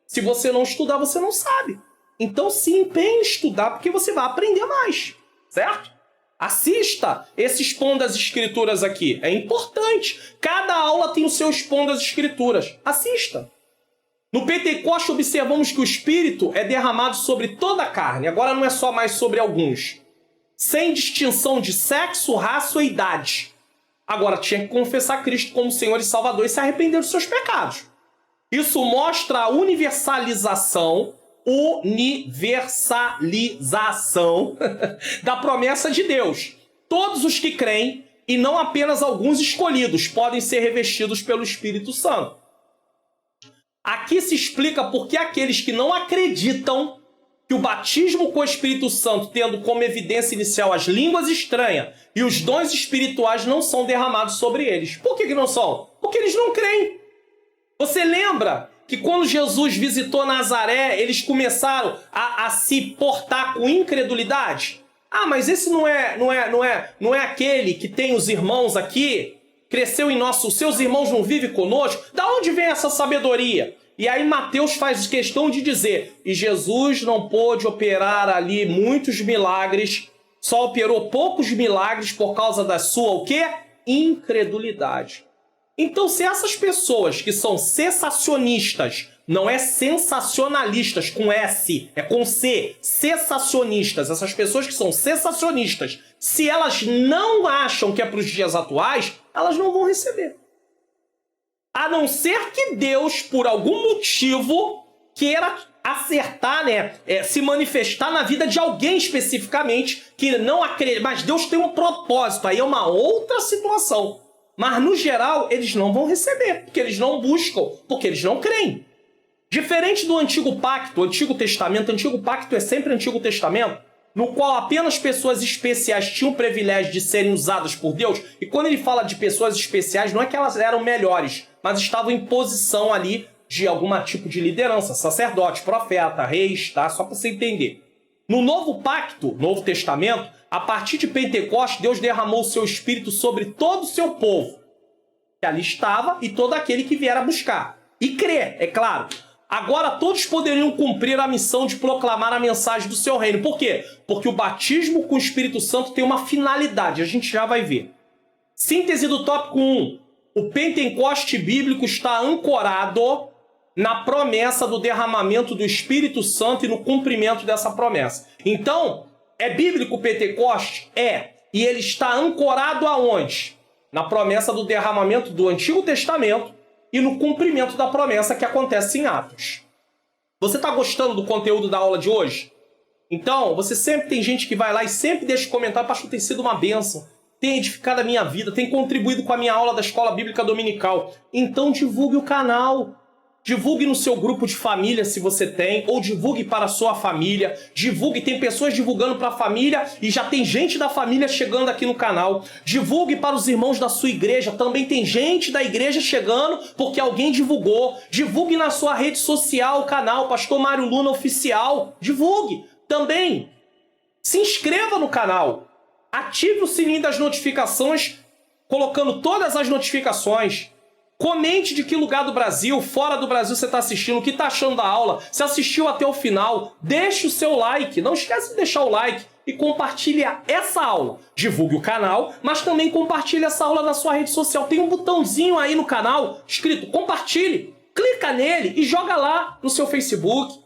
Se você não estudar, você não sabe. Então se empenhe em estudar, porque você vai aprender mais, certo? Assista esse Expondo as Escrituras aqui, é importante. Cada aula tem o seu Expondo as Escrituras. Assista. No Pentecoste observamos que o Espírito é derramado sobre toda a carne. Agora não é só mais sobre alguns. Sem distinção de sexo, raça ou idade. Agora tinha que confessar Cristo como Senhor e Salvador e se arrepender dos seus pecados. Isso mostra a universalização da promessa de Deus. Todos os que creem, e não apenas alguns escolhidos, podem ser revestidos pelo Espírito Santo. Aqui se explica por que aqueles que não acreditam que o batismo com o Espírito Santo, tendo como evidência inicial as línguas estranhas e os dons espirituais, não são derramados sobre eles. Por que não são? Porque eles não creem. Você lembra que quando Jesus visitou Nazaré, eles começaram a se portar com incredulidade? Mas esse não é aquele que tem os irmãos aqui? Cresceu em seus irmãos não vivem conosco? Da onde vem essa sabedoria? E aí Mateus faz questão de dizer, e Jesus não pôde operar ali muitos milagres, só operou poucos milagres por causa da sua, o quê? Incredulidade. Então, se essas pessoas que são cessacionistas, não é sensacionalistas com S, é com C, cessacionistas, essas pessoas que são cessacionistas, se elas não acham que é para os dias atuais, elas não vão receber. A não ser que Deus, por algum motivo, queira acertar, se manifestar na vida de alguém especificamente que não acredita. Mas Deus tem um propósito, aí é uma outra situação. Mas, no geral, eles não vão receber, porque eles não buscam, porque eles não creem. Diferente do Antigo Pacto, o Antigo Testamento, o Antigo Pacto é sempre Antigo Testamento, no qual apenas pessoas especiais tinham o privilégio de serem usadas por Deus. E quando ele fala de pessoas especiais, não é que elas eram melhores, mas estavam em posição ali de algum tipo de liderança, sacerdote, profeta, reis, tá? Só para você entender. No Novo Pacto, Novo Testamento, a partir de Pentecostes, Deus derramou o seu Espírito sobre todo o seu povo, que ali estava, e todo aquele que vier a buscar. E crer, é claro. Agora todos poderiam cumprir a missão de proclamar a mensagem do seu reino. Por quê? Porque o batismo com o Espírito Santo tem uma finalidade, a gente já vai ver. Síntese do tópico 1. O Pentecoste bíblico está ancorado na promessa do derramamento do Espírito Santo e no cumprimento dessa promessa. Então, é bíblico o Pentecoste? É. E ele está ancorado aonde? Na promessa do derramamento do Antigo Testamento e no cumprimento da promessa que acontece em Atos. Você está gostando do conteúdo da aula de hoje? Então, você sempre tem gente que vai lá e sempre deixa comentário, pastor, tem sido uma bênção, tem edificado a minha vida, tem contribuído com a minha aula da Escola Bíblica Dominical. Então divulgue o canal. Divulgue no seu grupo de família, se você tem, ou divulgue para a sua família. Divulgue, tem pessoas divulgando para a família e já tem gente da família chegando aqui no canal. Divulgue para os irmãos da sua igreja, também tem gente da igreja chegando porque alguém divulgou. Divulgue na sua rede social o canal Pastor Mário Luna Oficial. Divulgue. Também se inscreva no canal. Ative o sininho das notificações, colocando todas as notificações. Comente de que lugar do Brasil, fora do Brasil você está assistindo, o que está achando da aula, se assistiu até o final, deixe o seu like, não esquece de deixar o like e compartilhe essa aula. Divulgue o canal, mas também compartilhe essa aula na sua rede social. Tem um botãozinho aí no canal escrito compartilhe, clica nele e joga lá no seu Facebook,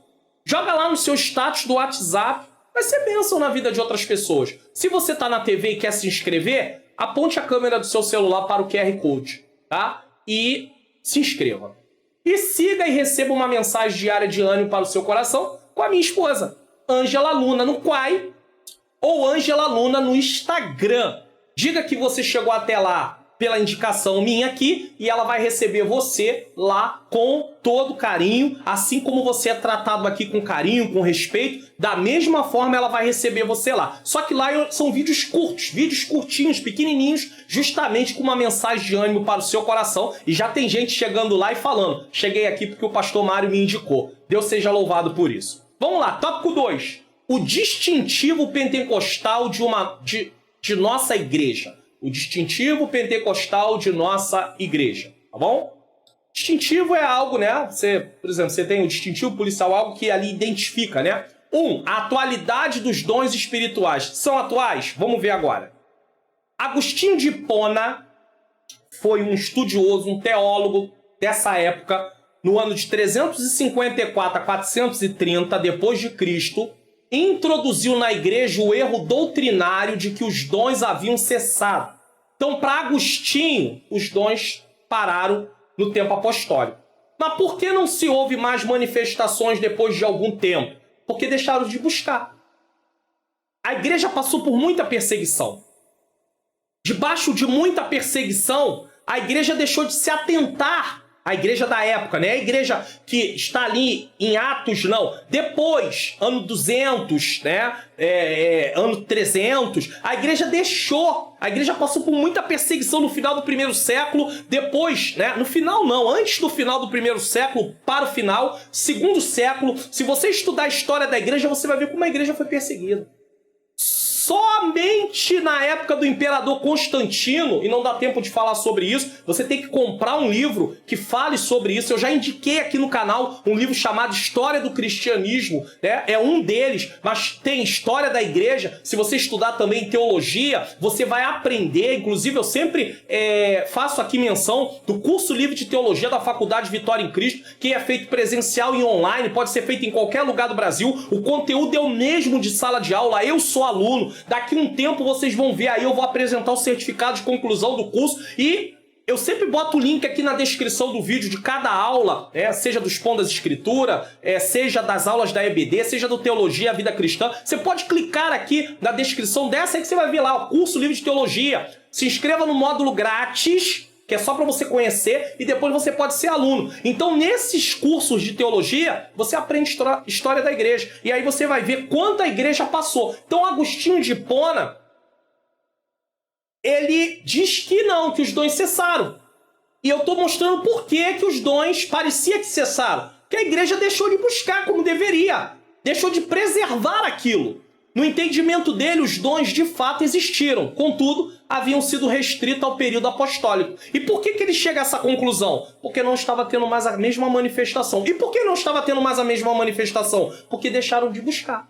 joga lá no seu status do WhatsApp, vai ser bênção na vida de outras pessoas. Se você está na TV e quer se inscrever, aponte a câmera do seu celular para o QR Code, tá? E se inscreva. E siga e receba uma mensagem diária de ânimo para o seu coração com a minha esposa, Ângela Luna, no Quai, ou Ângela Luna no Instagram. Diga que você chegou até lá pela indicação minha aqui e ela vai receber você lá com todo carinho, assim como você é tratado aqui com carinho, com respeito, da mesma forma ela vai receber você lá. Só que lá são vídeos curtos, vídeos curtinhos, pequenininhos, justamente com uma mensagem de ânimo para o seu coração. E já tem gente chegando lá e falando, cheguei aqui porque o pastor Mário me indicou. Deus seja louvado por isso. Vamos lá, tópico 2. o distintivo pentecostal de nossa igreja. O distintivo pentecostal de nossa igreja, tá bom? Distintivo é algo, né? Por exemplo, você tem o distintivo policial, algo que ali identifica, né? A atualidade dos dons espirituais. São atuais? Vamos ver agora. Agostinho de Hipona foi um estudioso, um teólogo dessa época, no ano de 354 a 430 depois de Cristo, introduziu na igreja o erro doutrinário de que os dons haviam cessado. Então, para Agostinho, os dons pararam no tempo apostólico. Mas por que não se houve mais manifestações depois de algum tempo? Porque deixaram de buscar. A igreja passou por muita perseguição. Debaixo de muita perseguição, a igreja deixou de se atentar. A igreja da época, né? A igreja que está ali em Atos, não. Depois, ano 200, né? Ano 300, a igreja deixou. A igreja passou por muita perseguição no final do primeiro século. Depois, né? No final não, antes do final do primeiro século para o final, segundo século. Se você estudar a história da igreja, você vai ver como a igreja foi perseguida. Somente na época do imperador Constantino, e não dá tempo de falar sobre isso, você tem que comprar um livro que fale sobre isso. Eu já indiquei aqui no canal um livro chamado História do Cristianismo, né? É um deles, mas tem História da Igreja. Se você estudar também Teologia, você vai aprender. Inclusive, eu sempre faço aqui menção do curso livre de Teologia da Faculdade Vitória em Cristo, que é feito presencial e online, pode ser feito em qualquer lugar do Brasil. O conteúdo é o mesmo de sala de aula, eu sou aluno. Daqui um tempo vocês vão ver aí, eu vou apresentar o certificado de conclusão do curso e eu sempre boto o link aqui na descrição do vídeo de cada aula, seja do Expondo as Escrituras, seja das aulas da EBD, seja do Teologia, a Vida Cristã. Você pode clicar aqui na descrição dessa aí que você vai ver lá o curso livre de Teologia. Se inscreva no módulo grátis, que é só para você conhecer, e depois você pode ser aluno. Então, nesses cursos de teologia, você aprende história da igreja. E aí você vai ver quanto a igreja passou. Então, Agostinho de Hipona, ele diz que não, que os dons cessaram. E eu estou mostrando por que os dons parecia que cessaram. Que a igreja deixou de buscar como deveria. Deixou de preservar aquilo. No entendimento dele, os dons de fato existiram. Contudo, haviam sido restritos ao período apostólico. E por que ele chega a essa conclusão? Porque não estava tendo mais a mesma manifestação. E por que não estava tendo mais a mesma manifestação? Porque deixaram de buscar.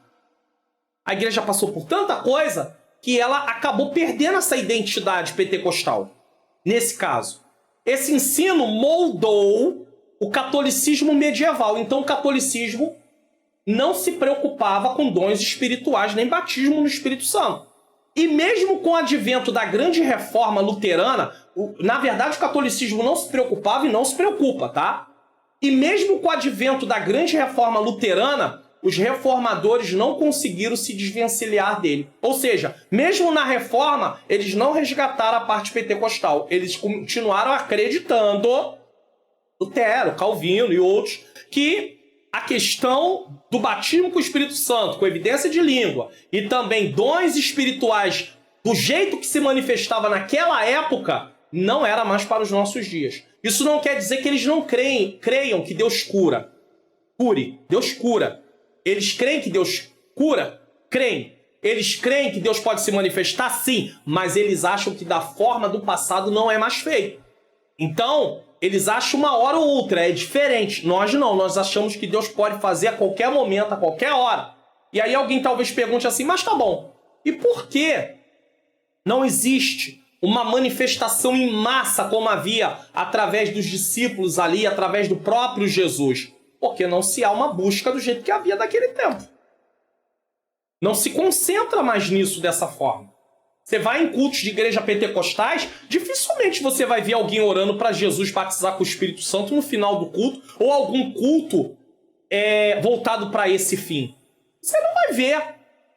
A igreja passou por tanta coisa que ela acabou perdendo essa identidade pentecostal. Nesse caso, esse ensino moldou o catolicismo medieval. Então, o catolicismo não se preocupava com dons espirituais, nem batismo no Espírito Santo. E mesmo com o advento da grande reforma luterana, na verdade o catolicismo não se preocupava e não se preocupa, tá? E mesmo com o advento da grande reforma luterana, os reformadores não conseguiram se desvencilhar dele. Ou seja, mesmo na reforma, eles não resgataram a parte pentecostal. Eles continuaram acreditando, Lutero, Calvino e outros, que a questão do batismo com o Espírito Santo, com evidência de língua, e também dons espirituais do jeito que se manifestava naquela época, não era mais para os nossos dias. Isso não quer dizer que eles não creiam que Deus cura. Deus cura. Eles creem que Deus cura? Creem. Eles creem que Deus pode se manifestar? Sim. Mas eles acham que da forma do passado não é mais feito. Então, eles acham uma hora ou outra, é diferente. Nós não, nós achamos que Deus pode fazer a qualquer momento, a qualquer hora. E aí alguém talvez pergunte assim, mas tá bom, e por que não existe uma manifestação em massa como havia através dos discípulos ali, através do próprio Jesus? Porque não se há uma busca do jeito que havia naquele tempo. Não se concentra mais nisso dessa forma. Você vai em cultos de igreja pentecostais, dificilmente você vai ver alguém orando para Jesus batizar com o Espírito Santo no final do culto, ou algum culto voltado para esse fim. Você não vai ver.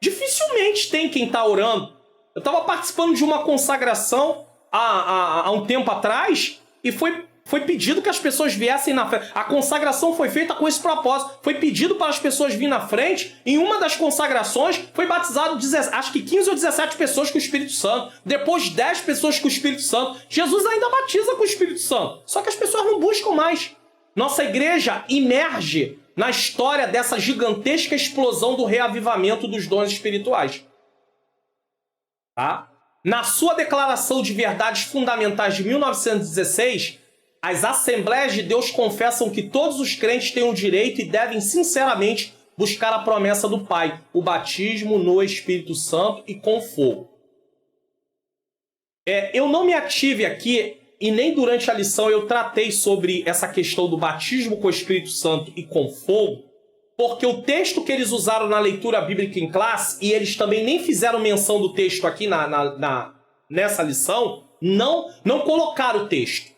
Dificilmente tem quem está orando. Eu estava participando de uma consagração há um tempo atrás e foi pedido que as pessoas viessem na frente. A consagração foi feita com esse propósito. Foi pedido para as pessoas virem na frente. Em uma das consagrações foi batizado, acho que 15 ou 17 pessoas com o Espírito Santo. Depois 10 pessoas com o Espírito Santo. Jesus ainda batiza com o Espírito Santo. Só que as pessoas não buscam mais. Nossa igreja emerge na história dessa gigantesca explosão do reavivamento dos dons espirituais. Tá? Na sua Declaração de Verdades Fundamentais de 1916, as Assembleias de Deus confessam que todos os crentes têm o direito e devem sinceramente buscar a promessa do Pai, o batismo no Espírito Santo e com fogo. Eu não me ative aqui, e nem durante a lição eu tratei sobre essa questão do batismo com o Espírito Santo e com fogo, porque o texto que eles usaram na leitura bíblica em classe, e eles também nem fizeram menção do texto aqui nessa lição, não colocaram o texto.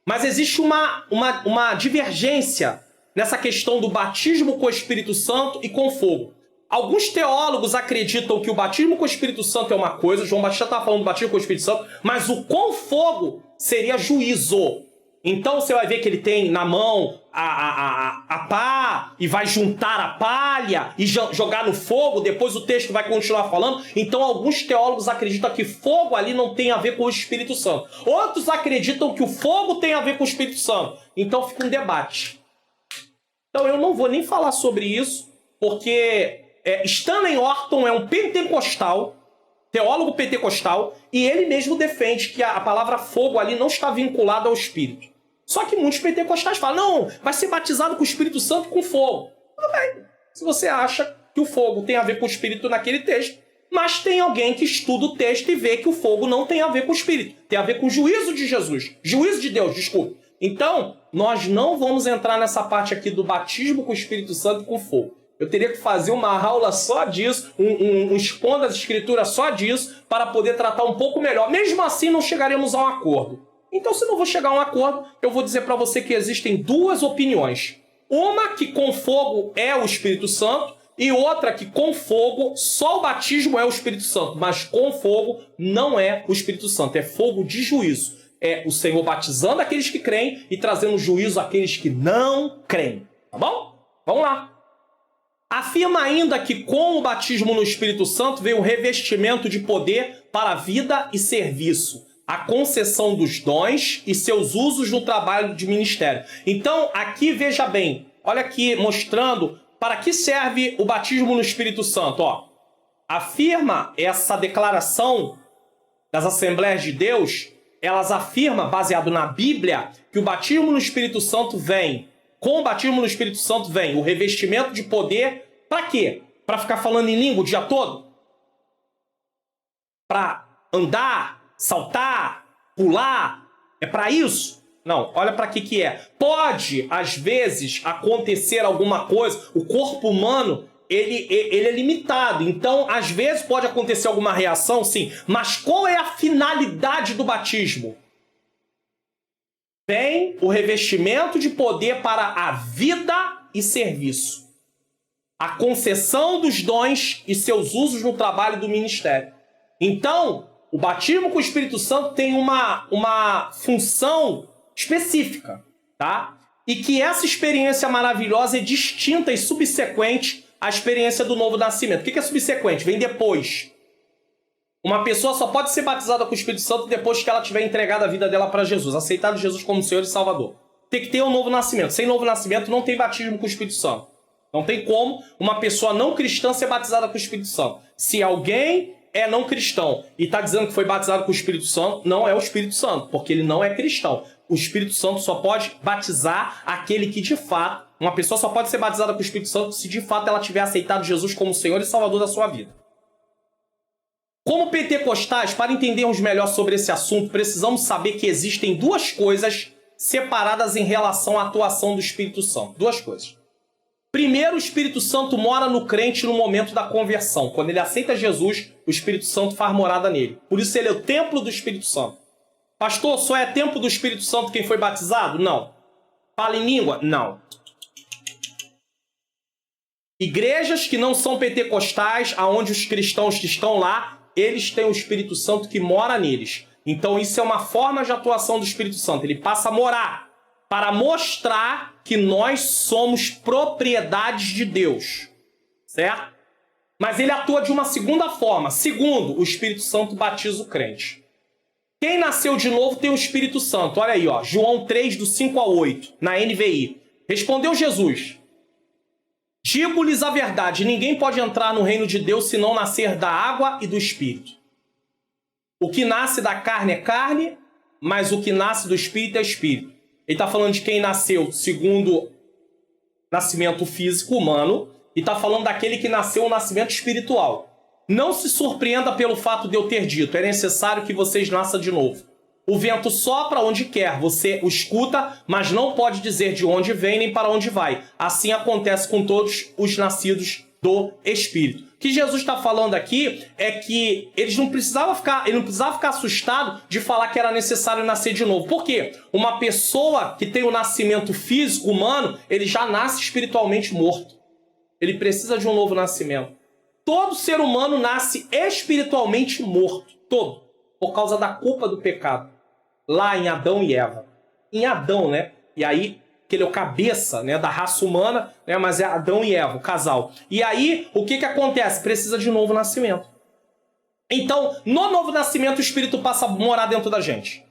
Mas existe uma divergência nessa questão do batismo com o Espírito Santo e com fogo. Alguns teólogos acreditam que o batismo com o Espírito Santo é uma coisa, João Batista está falando do batismo com o Espírito Santo, mas o com fogo seria juízo. Então você vai ver que ele tem na mão a pá e vai juntar a palha e jogar no fogo, depois o texto vai continuar falando. Então alguns teólogos acreditam que fogo ali não tem a ver com o Espírito Santo. Outros acreditam que o fogo tem a ver com o Espírito Santo. Então fica um debate. Então eu não vou nem falar sobre isso, porque Stanley Orton é um pentecostal, teólogo pentecostal, e ele mesmo defende que a palavra fogo ali não está vinculada ao Espírito. Só que muitos pentecostais falam, não, vai ser batizado com o Espírito Santo com fogo. Tudo bem, se você acha que o fogo tem a ver com o Espírito naquele texto, mas tem alguém que estuda o texto e vê que o fogo não tem a ver com o Espírito, tem a ver com o juízo de Jesus, juízo de Deus, desculpe. Então, nós não vamos entrar nessa parte aqui do batismo com o Espírito Santo e com fogo. Eu teria que fazer uma aula só disso, um expondo das escrituras só disso, para poder tratar um pouco melhor. Mesmo assim, não chegaremos a um acordo. Então, se não vou chegar a um acordo, eu vou dizer para você que existem duas opiniões. Uma que com fogo é o Espírito Santo, e outra que com fogo só o batismo é o Espírito Santo, mas com fogo não é o Espírito Santo, é fogo de juízo. É o Senhor batizando aqueles que creem e trazendo juízo àqueles que não creem. Tá bom? Vamos lá. Afirma ainda que com o batismo no Espírito Santo veio o revestimento de poder para a vida e serviço, a concessão dos dons e seus usos no trabalho de ministério. Então, aqui veja bem, olha aqui mostrando para que serve o batismo no Espírito Santo. Ó, afirma essa declaração das Assembleias de Deus, elas afirmam, baseado na Bíblia, que o batismo no Espírito Santo vem. Com o batismo no Espírito Santo vem o revestimento de poder. Para quê? Para ficar falando em língua o dia todo? Para andar, saltar, pular? É para isso? Não, olha para que é. Pode, às vezes, acontecer alguma coisa. O corpo humano, ele é limitado. Então, às vezes, pode acontecer alguma reação, sim. Mas qual é a finalidade do batismo? Vem o revestimento de poder para a vida e serviço. A concessão dos dons e seus usos no trabalho do ministério. Então, o batismo com o Espírito Santo tem uma função específica, tá? E que essa experiência maravilhosa é distinta e subsequente à experiência do novo nascimento. O que é subsequente? Vem depois. Uma pessoa só pode ser batizada com o Espírito Santo depois que ela tiver entregado a vida dela para Jesus, aceitado Jesus como Senhor e Salvador. Tem que ter um novo nascimento. Sem novo nascimento não tem batismo com o Espírito Santo. Não tem como uma pessoa não cristã ser batizada com o Espírito Santo. Se alguém é não cristão e está dizendo que foi batizado com o Espírito Santo, não é o Espírito Santo, porque ele não é cristão. O Espírito Santo só pode batizar aquele que de fato... Uma pessoa só pode ser batizada com o Espírito Santo se de fato ela tiver aceitado Jesus como Senhor e Salvador da sua vida. Como pentecostais, para entendermos melhor sobre esse assunto, precisamos saber que existem duas coisas separadas em relação à atuação do Espírito Santo. Duas coisas. Primeiro, o Espírito Santo mora no crente no momento da conversão. Quando ele aceita Jesus, o Espírito Santo faz morada nele. Por isso ele é o templo do Espírito Santo. Pastor, só é templo do Espírito Santo quem foi batizado? Não. Fala em língua? Não. Igrejas que não são pentecostais, aonde os cristãos que estão lá, eles têm o Espírito Santo que mora neles. Então isso é uma forma de atuação do Espírito Santo. Ele passa a morar para mostrar que nós somos propriedades de Deus. Certo? Mas ele atua de uma segunda forma. Segundo, o Espírito Santo batiza o crente. Quem nasceu de novo tem o Espírito Santo. Olha aí, ó, João 3, do 5 ao 8, na NVI. Respondeu Jesus: Digo-lhes a verdade, ninguém pode entrar no reino de Deus se não nascer da água e do Espírito. O que nasce da carne é carne, mas o que nasce do Espírito é Espírito. Ele está falando de quem nasceu segundo nascimento físico humano e está falando daquele que nasceu o nascimento espiritual. Não se surpreenda pelo fato de eu ter dito, é necessário que vocês nasçam de novo. O vento sopra onde quer, você o escuta, mas não pode dizer de onde vem nem para onde vai. Assim acontece com todos os nascidos do Espírito. O que Jesus está falando aqui é que ele não precisava ficar assustado de falar que era necessário nascer de novo. Por quê? Uma pessoa que tem o nascimento físico humano, ele já nasce espiritualmente morto. Ele precisa de um novo nascimento. Todo ser humano nasce espiritualmente morto. Todo. Por causa da culpa do pecado. Lá em Adão e Eva. Em Adão, né? E aí, que ele é o cabeça, né, da raça humana, né, mas é Adão e Eva, o casal. E aí, o que acontece? Precisa de novo nascimento. Então, no novo nascimento, o Espírito passa a morar dentro da gente.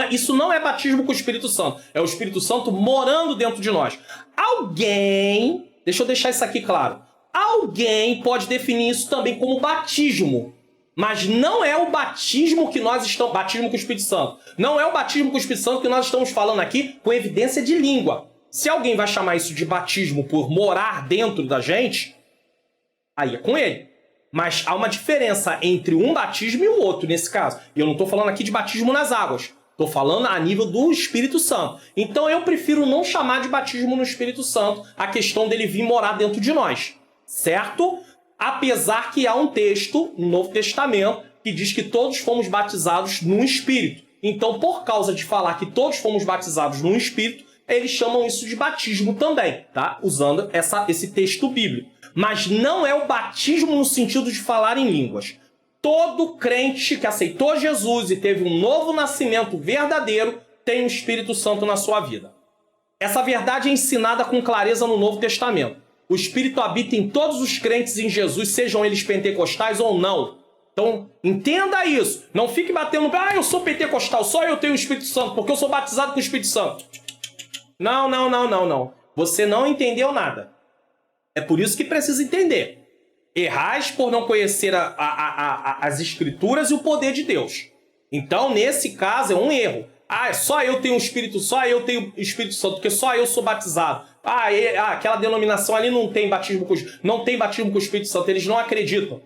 Isso não é batismo com o Espírito Santo. É o Espírito Santo morando dentro de nós. Alguém, deixa eu deixar isso aqui claro, alguém pode definir isso também como batismo. Mas não é o batismo que nós estamos... Batismo com o Espírito Santo. Não é o batismo com o Espírito Santo que nós estamos falando aqui com evidência de língua. Se alguém vai chamar isso de batismo por morar dentro da gente, aí é com ele. Mas há uma diferença entre um batismo e o outro nesse caso. E eu não estou falando aqui de batismo nas águas. Estou falando a nível do Espírito Santo. Então eu prefiro não chamar de batismo no Espírito Santo a questão dele vir morar dentro de nós. Certo? Apesar que há um texto no Novo Testamento que diz que todos fomos batizados num Espírito. Então, por causa de falar que todos fomos batizados num Espírito, eles chamam isso de batismo também, tá? Usando esse texto bíblico. Mas não é o batismo no sentido de falar em línguas. Todo crente que aceitou Jesus e teve um novo nascimento verdadeiro tem o Espírito Santo na sua vida. Essa verdade é ensinada com clareza no Novo Testamento. O Espírito habita em todos os crentes em Jesus, sejam eles pentecostais ou não. Então, entenda isso. Não fique batendo... eu sou pentecostal, só eu tenho o Espírito Santo, porque eu sou batizado com o Espírito Santo. Não. Você não entendeu nada. É por isso que precisa entender. Errais por não conhecer as Escrituras e o poder de Deus. Então, nesse caso, é um erro. Só eu tenho o Espírito, só eu tenho o Espírito Santo, porque só eu sou batizado. Aquela denominação ali não tem batismo com o Espírito Santo, eles não acreditam.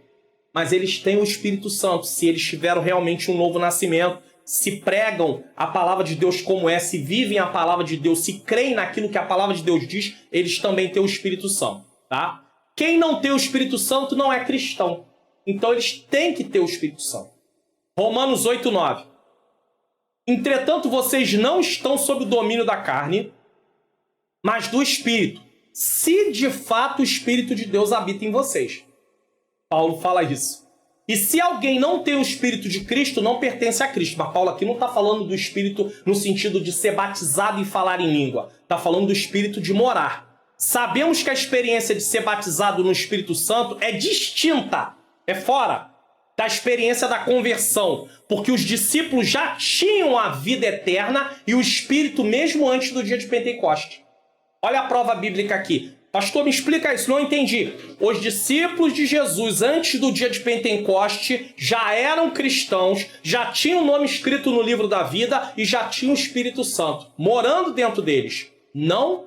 Mas eles têm o Espírito Santo, se eles tiveram realmente um novo nascimento, se pregam a palavra de Deus como é, se vivem a palavra de Deus, se creem naquilo que a palavra de Deus diz, eles também têm o Espírito Santo, tá? Quem não tem o Espírito Santo não é cristão. Então eles têm que ter o Espírito Santo. Romanos 8:9. Entretanto, vocês não estão sob o domínio da carne, mas do Espírito, se de fato o Espírito de Deus habita em vocês. Paulo fala isso. E se alguém não tem o Espírito de Cristo, não pertence a Cristo. Mas Paulo aqui não está falando do Espírito no sentido de ser batizado e falar em língua. Está falando do Espírito de morar. Sabemos que a experiência de ser batizado no Espírito Santo é distinta, é fora da experiência da conversão, porque os discípulos já tinham a vida eterna e o Espírito mesmo antes do dia de Pentecostes. Olha a prova bíblica aqui. Pastor, me explica isso, não entendi. Os discípulos de Jesus, antes do dia de Pentecoste, já eram cristãos, já tinham o nome escrito no livro da vida e já tinham o Espírito Santo morando dentro deles. Não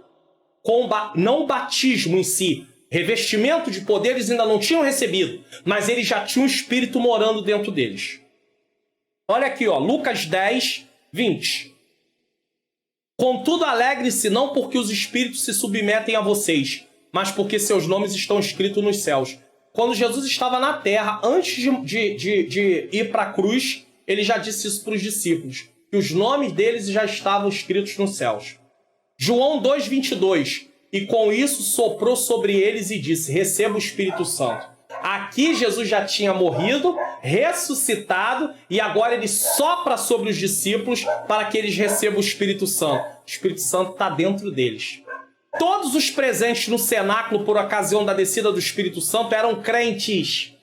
o batismo em si. Revestimento de poder eles ainda não tinham recebido, mas eles já tinham o Espírito morando dentro deles. Olha aqui, Lucas 10:20. Contudo, alegre-se não porque os espíritos se submetem a vocês, mas porque seus nomes estão escritos nos céus. Quando Jesus estava na terra, antes de ir para a cruz, ele já disse isso para os discípulos, que os nomes deles já estavam escritos nos céus. João 2:22. E com isso soprou sobre eles e disse, receba o Espírito Santo. Aqui Jesus já tinha morrido, ressuscitado, e agora ele sopra sobre os discípulos para que eles recebam o Espírito Santo. O Espírito Santo está dentro deles. Todos os presentes no cenáculo por ocasião da descida do Espírito Santo eram crentes.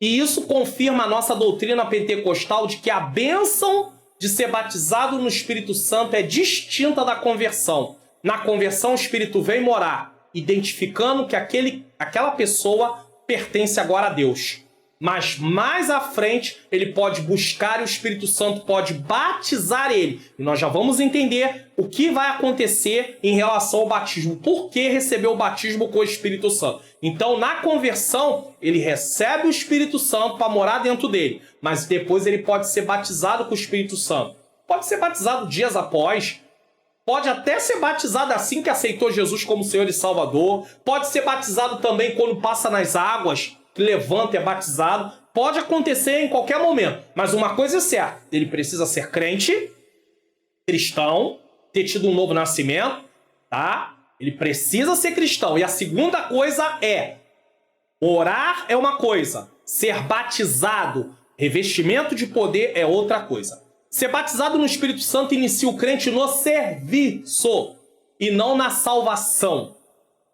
E isso confirma a nossa doutrina pentecostal de que a bênção de ser batizado no Espírito Santo é distinta da conversão. Na conversão, o Espírito vem morar. identificando que aquela pessoa pertence agora a Deus. Mas mais à frente, ele pode buscar e o Espírito Santo pode batizar ele. E nós já vamos entender o que vai acontecer em relação ao batismo. Por que recebeu o batismo com o Espírito Santo? Então, na conversão, ele recebe o Espírito Santo para morar dentro dele. Mas depois ele pode ser batizado com o Espírito Santo. Pode ser batizado dias após. Pode até ser batizado assim que aceitou Jesus como Senhor e Salvador. Pode ser batizado também quando passa nas águas, que levanta e é batizado. Pode acontecer em qualquer momento. Mas uma coisa é certa. Ele precisa ser crente, cristão, ter tido um novo nascimento, tá? Ele precisa ser cristão. E a segunda coisa é, orar é uma coisa. Ser batizado, revestimento de poder é outra coisa. Ser batizado no Espírito Santo inicia o crente no serviço e não na salvação.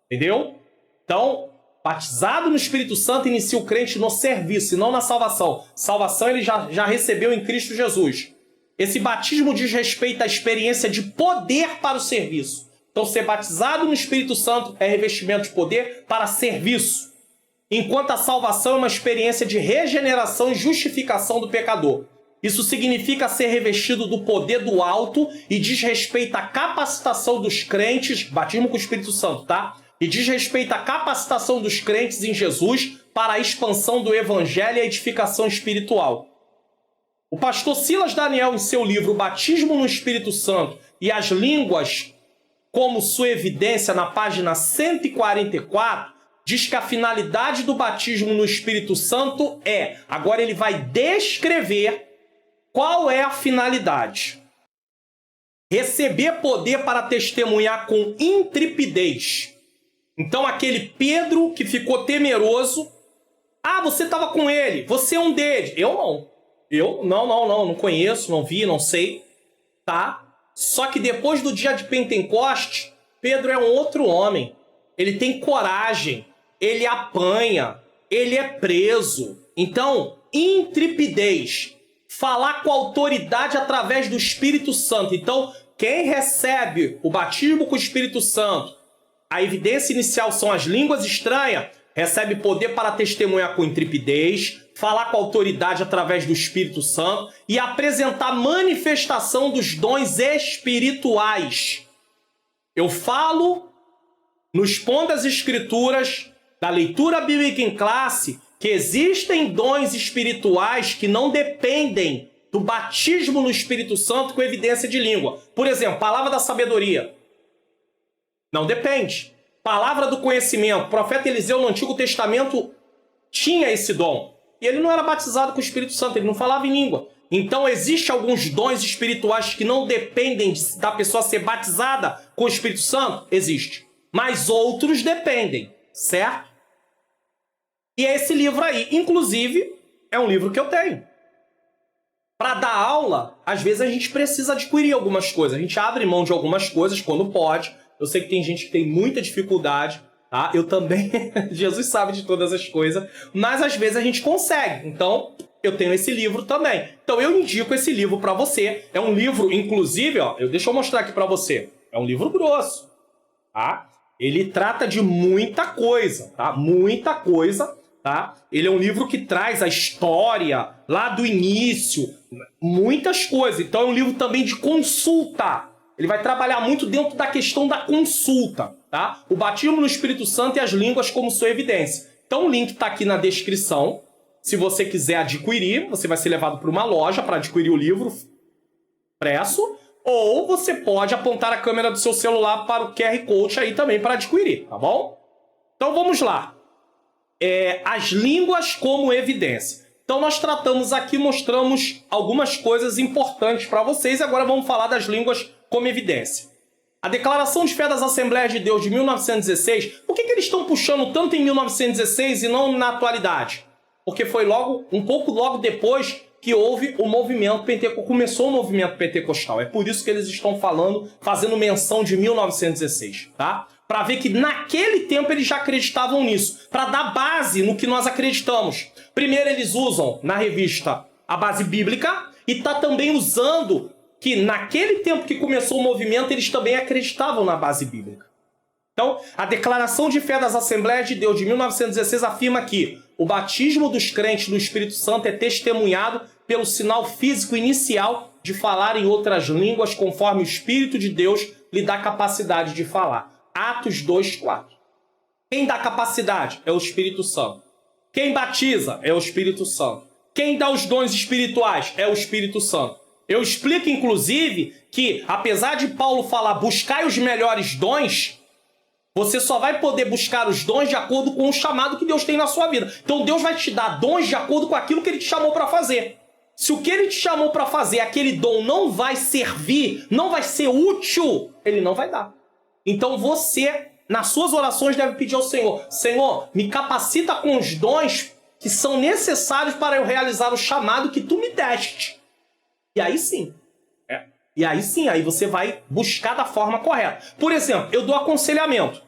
Entendeu? Então, batizado no Espírito Santo inicia o crente no serviço e não na salvação. Salvação ele já recebeu em Cristo Jesus. Esse batismo diz respeito à experiência de poder para o serviço. Então, ser batizado no Espírito Santo é revestimento de poder para serviço. Enquanto a salvação é uma experiência de regeneração e justificação do pecador. Isso significa ser revestido do poder do alto e diz respeito à capacitação dos crentes, batismo com o Espírito Santo, tá? E diz respeito à capacitação dos crentes em Jesus para a expansão do evangelho e a edificação espiritual. O pastor Silas Daniel, em seu livro Batismo no Espírito Santo e as Línguas como sua evidência, na página 144, diz que a finalidade do batismo no Espírito Santo é... Agora ele vai descrever qual é a finalidade. Receber poder para testemunhar com intrepidez. Então aquele Pedro que ficou temeroso... Ah, você estava com ele, você é um deles. Eu não. Eu não conheço, não vi, não sei. Tá? Só que depois do dia de Pentecoste, Pedro é um outro homem. Ele tem coragem, ele apanha, ele é preso. Então, intrepidez. Falar com autoridade através do Espírito Santo. Então, quem recebe o batismo com o Espírito Santo, a evidência inicial são as línguas estranhas, recebe poder para testemunhar com intrepidez, falar com autoridade através do Espírito Santo e apresentar manifestação dos dons espirituais. Eu falo, nos pontos das Escrituras, da leitura bíblica em classe, que existem dons espirituais que não dependem do batismo no Espírito Santo com evidência de língua. Por exemplo, palavra da sabedoria. Não depende. Palavra do conhecimento. O profeta Eliseu no Antigo Testamento tinha esse dom. E ele não era batizado com o Espírito Santo, ele não falava em língua. Então, existem alguns dons espirituais que não dependem da pessoa ser batizada com o Espírito Santo? Existe. Mas outros dependem, certo? E é esse livro aí. Inclusive, é um livro que eu tenho. Para dar aula, às vezes a gente precisa adquirir algumas coisas. A gente abre mão de algumas coisas quando pode. Eu sei que tem gente que tem muita dificuldade, tá? Eu também. Jesus sabe de todas as coisas. Mas às vezes a gente consegue. Então, eu tenho esse livro também. Então, eu indico esse livro para você. É um livro, inclusive, ó. Deixa eu mostrar aqui para você. É um livro grosso, tá? Ele trata de muita coisa, tá? Muita coisa. Tá? Ele é um livro que traz a história lá do início, muitas coisas. Então é um livro também de consulta. Ele vai trabalhar muito dentro da questão da consulta. Tá? O batismo no Espírito Santo e as línguas como sua evidência. Então o link está aqui na descrição. Se você quiser adquirir, você vai ser levado para uma loja para adquirir o livro impresso. Ou você pode apontar a câmera do seu celular para o QR Code aí também para adquirir, tá bom? Então vamos lá. As línguas como evidência. Então nós tratamos aqui, mostramos algumas coisas importantes para vocês. Agora vamos falar das línguas como evidência. A Declaração de Fé das Assembleias de Deus de 1916, por que eles estão puxando tanto em 1916 e não na atualidade? Porque foi um pouco logo depois que houve o movimento pentecostal, começou o movimento pentecostal. É por isso que eles estão fazendo menção de 1916, tá? Para ver que naquele tempo eles já acreditavam nisso, para dar base no que nós acreditamos. Primeiro eles usam na revista a base bíblica e está também usando que naquele tempo que começou o movimento eles também acreditavam na base bíblica. Então, a Declaração de Fé das Assembleias de Deus de 1916 afirma que o batismo dos crentes no Espírito Santo é testemunhado pelo sinal físico inicial de falar em outras línguas conforme o Espírito de Deus lhe dá capacidade de falar. Atos 2:4. Quem dá capacidade? É o Espírito Santo. Quem batiza? É o Espírito Santo. Quem dá os dons espirituais? É o Espírito Santo. Eu explico, inclusive, que apesar de Paulo falar buscai os melhores dons, você só vai poder buscar os dons de acordo com o chamado que Deus tem na sua vida. Então Deus vai te dar dons de acordo com aquilo que Ele te chamou para fazer. Se o que Ele te chamou para fazer, aquele dom não vai servir, não vai ser útil, Ele não vai dar. Então você, nas suas orações, deve pedir ao Senhor: Senhor, me capacita com os dons que são necessários para eu realizar o chamado que Tu me deste. E aí sim. E aí sim, aí você vai buscar da forma correta. Por exemplo, eu dou aconselhamento.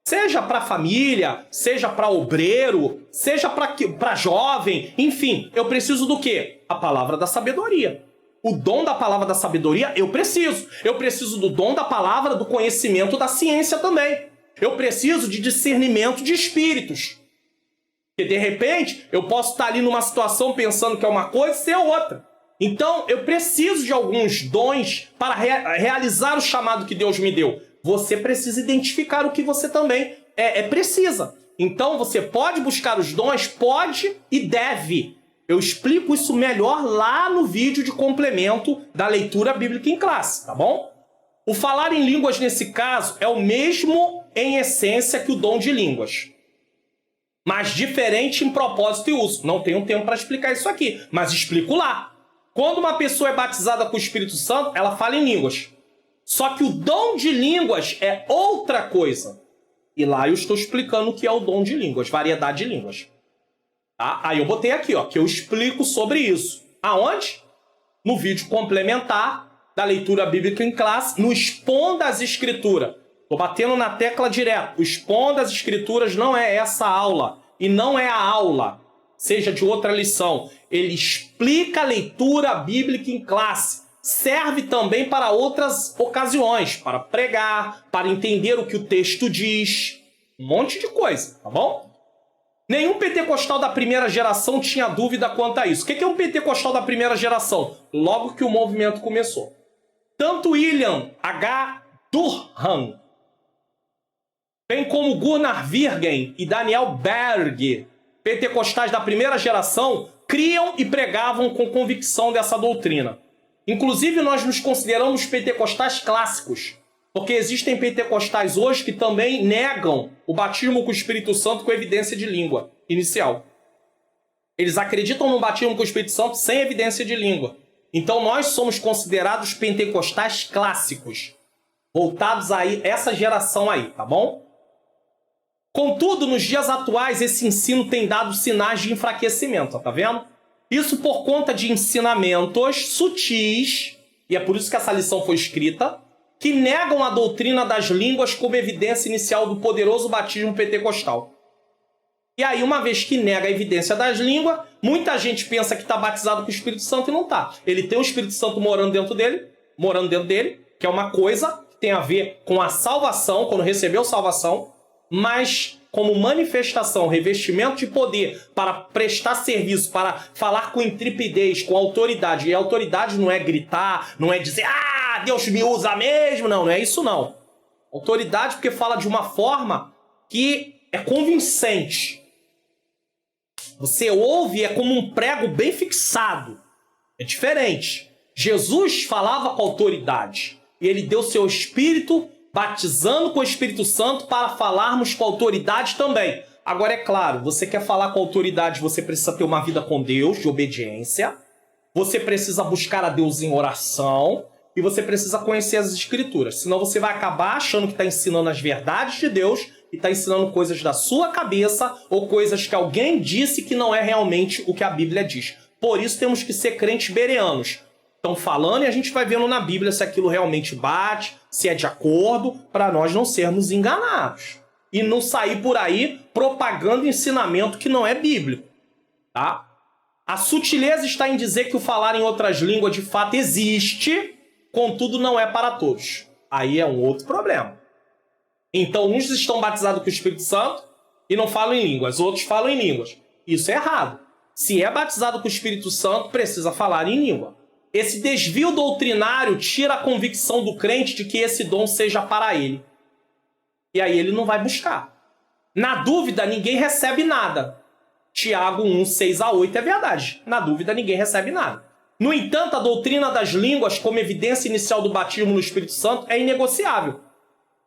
Seja para família, seja para obreiro, seja para jovem, enfim, eu preciso do quê? A palavra da sabedoria. O dom da palavra da sabedoria eu preciso. Eu preciso do dom da palavra do conhecimento da ciência também. Eu preciso de discernimento de espíritos. Porque de repente eu posso estar ali numa situação pensando que é uma coisa e ser outra. Então eu preciso de alguns dons para realizar o chamado que Deus me deu. Você precisa identificar o que você também precisa. Então você pode buscar os dons? Pode e deve. Eu explico isso melhor lá no vídeo de complemento da leitura bíblica em classe, tá bom? O falar em línguas nesse caso é o mesmo em essência que o dom de línguas, mas diferente em propósito e uso. Não tenho tempo para explicar isso aqui, mas explico lá. Quando uma pessoa é batizada com o Espírito Santo, ela fala em línguas. Só que o dom de línguas é outra coisa. E lá eu estou explicando o que é o dom de línguas, variedade de línguas. Tá? Aí eu botei aqui, ó, que eu explico sobre isso. Aonde? No vídeo complementar da leitura bíblica em classe, no Expondo as Escrituras. Estou batendo na tecla direto. O Expondo as Escrituras não é essa aula. E não é a aula, seja de outra lição. Ele explica a leitura bíblica em classe. Serve também para outras ocasiões, para pregar, para entender o que o texto diz. Um monte de coisa, tá bom? Nenhum pentecostal da primeira geração tinha dúvida quanto a isso. O que é um pentecostal da primeira geração? Logo que o movimento começou. Tanto William H. Durham, bem como Gunnar Virgen e Daniel Berg, pentecostais da primeira geração, criam e pregavam com convicção dessa doutrina. Inclusive, nós nos consideramos pentecostais clássicos, porque existem pentecostais hoje que também negam o batismo com o Espírito Santo com evidência de língua inicial. Eles acreditam no batismo com o Espírito Santo sem evidência de língua. Então, nós somos considerados pentecostais clássicos, voltados a essa geração aí, tá bom? Contudo, nos dias atuais, esse ensino tem dado sinais de enfraquecimento, tá vendo? Isso por conta de ensinamentos sutis, e é por isso que essa lição foi escrita, que negam a doutrina das línguas como evidência inicial do poderoso batismo pentecostal. E aí, uma vez que nega a evidência das línguas, muita gente pensa que está batizado com o Espírito Santo e não está. Ele tem o Espírito Santo morando dentro dele, que é uma coisa que tem a ver com a salvação, quando recebeu salvação, mas como manifestação, revestimento de poder para prestar serviço, para falar com intrepidez, com autoridade. E a autoridade não é gritar, não é dizer, ah, Deus me usa mesmo. Não é isso não. Autoridade porque fala de uma forma que é convincente. Você ouve e é como um prego bem fixado. É diferente. Jesus falava com autoridade. E ele deu seu Espírito, batizando com o Espírito Santo para falarmos com autoridade também. Agora, é claro, você quer falar com autoridade, você precisa ter uma vida com Deus, de obediência. Você precisa buscar a Deus em oração. E você precisa conhecer as Escrituras. Senão você vai acabar achando que está ensinando as verdades de Deus e está ensinando coisas da sua cabeça ou coisas que alguém disse que não é realmente o que a Bíblia diz. Por isso temos que ser crentes bereanos. Estão falando e a gente vai vendo na Bíblia se aquilo realmente bate, se é de acordo, para nós não sermos enganados. E não sair por aí propagando ensinamento que não é bíblico. Tá? A sutileza está em dizer que o falar em outras línguas de fato existe, contudo não é para todos. Aí é um outro problema. Então, uns estão batizados com o Espírito Santo e não falam em línguas, outros falam em línguas. Isso é errado. Se é batizado com o Espírito Santo, precisa falar em língua. Esse desvio doutrinário tira a convicção do crente de que esse dom seja para ele. E aí ele não vai buscar. Na dúvida, ninguém recebe nada. Tiago 1, 6-8 é verdade. Na dúvida, ninguém recebe nada. No entanto, a doutrina das línguas, como evidência inicial do batismo no Espírito Santo, é inegociável.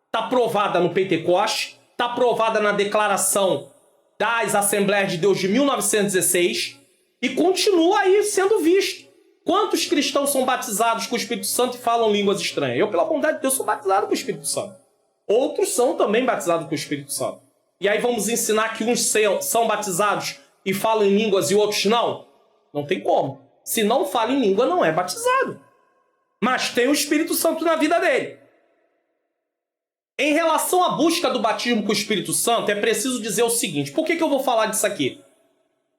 Está provada no Pentecoste, está provada na Declaração das Assembleias de Deus de 1916 e continua aí sendo visto. Quantos cristãos são batizados com o Espírito Santo e falam línguas estranhas? Eu, pela bondade de Deus, sou batizado com o Espírito Santo. Outros são também batizados com o Espírito Santo. E aí vamos ensinar que uns são batizados e falam em línguas e outros não? Não tem como. Se não fala em língua, não é batizado. Mas tem o Espírito Santo na vida dele. Em relação à busca do batismo com o Espírito Santo, é preciso dizer o seguinte. Por que eu vou falar disso aqui?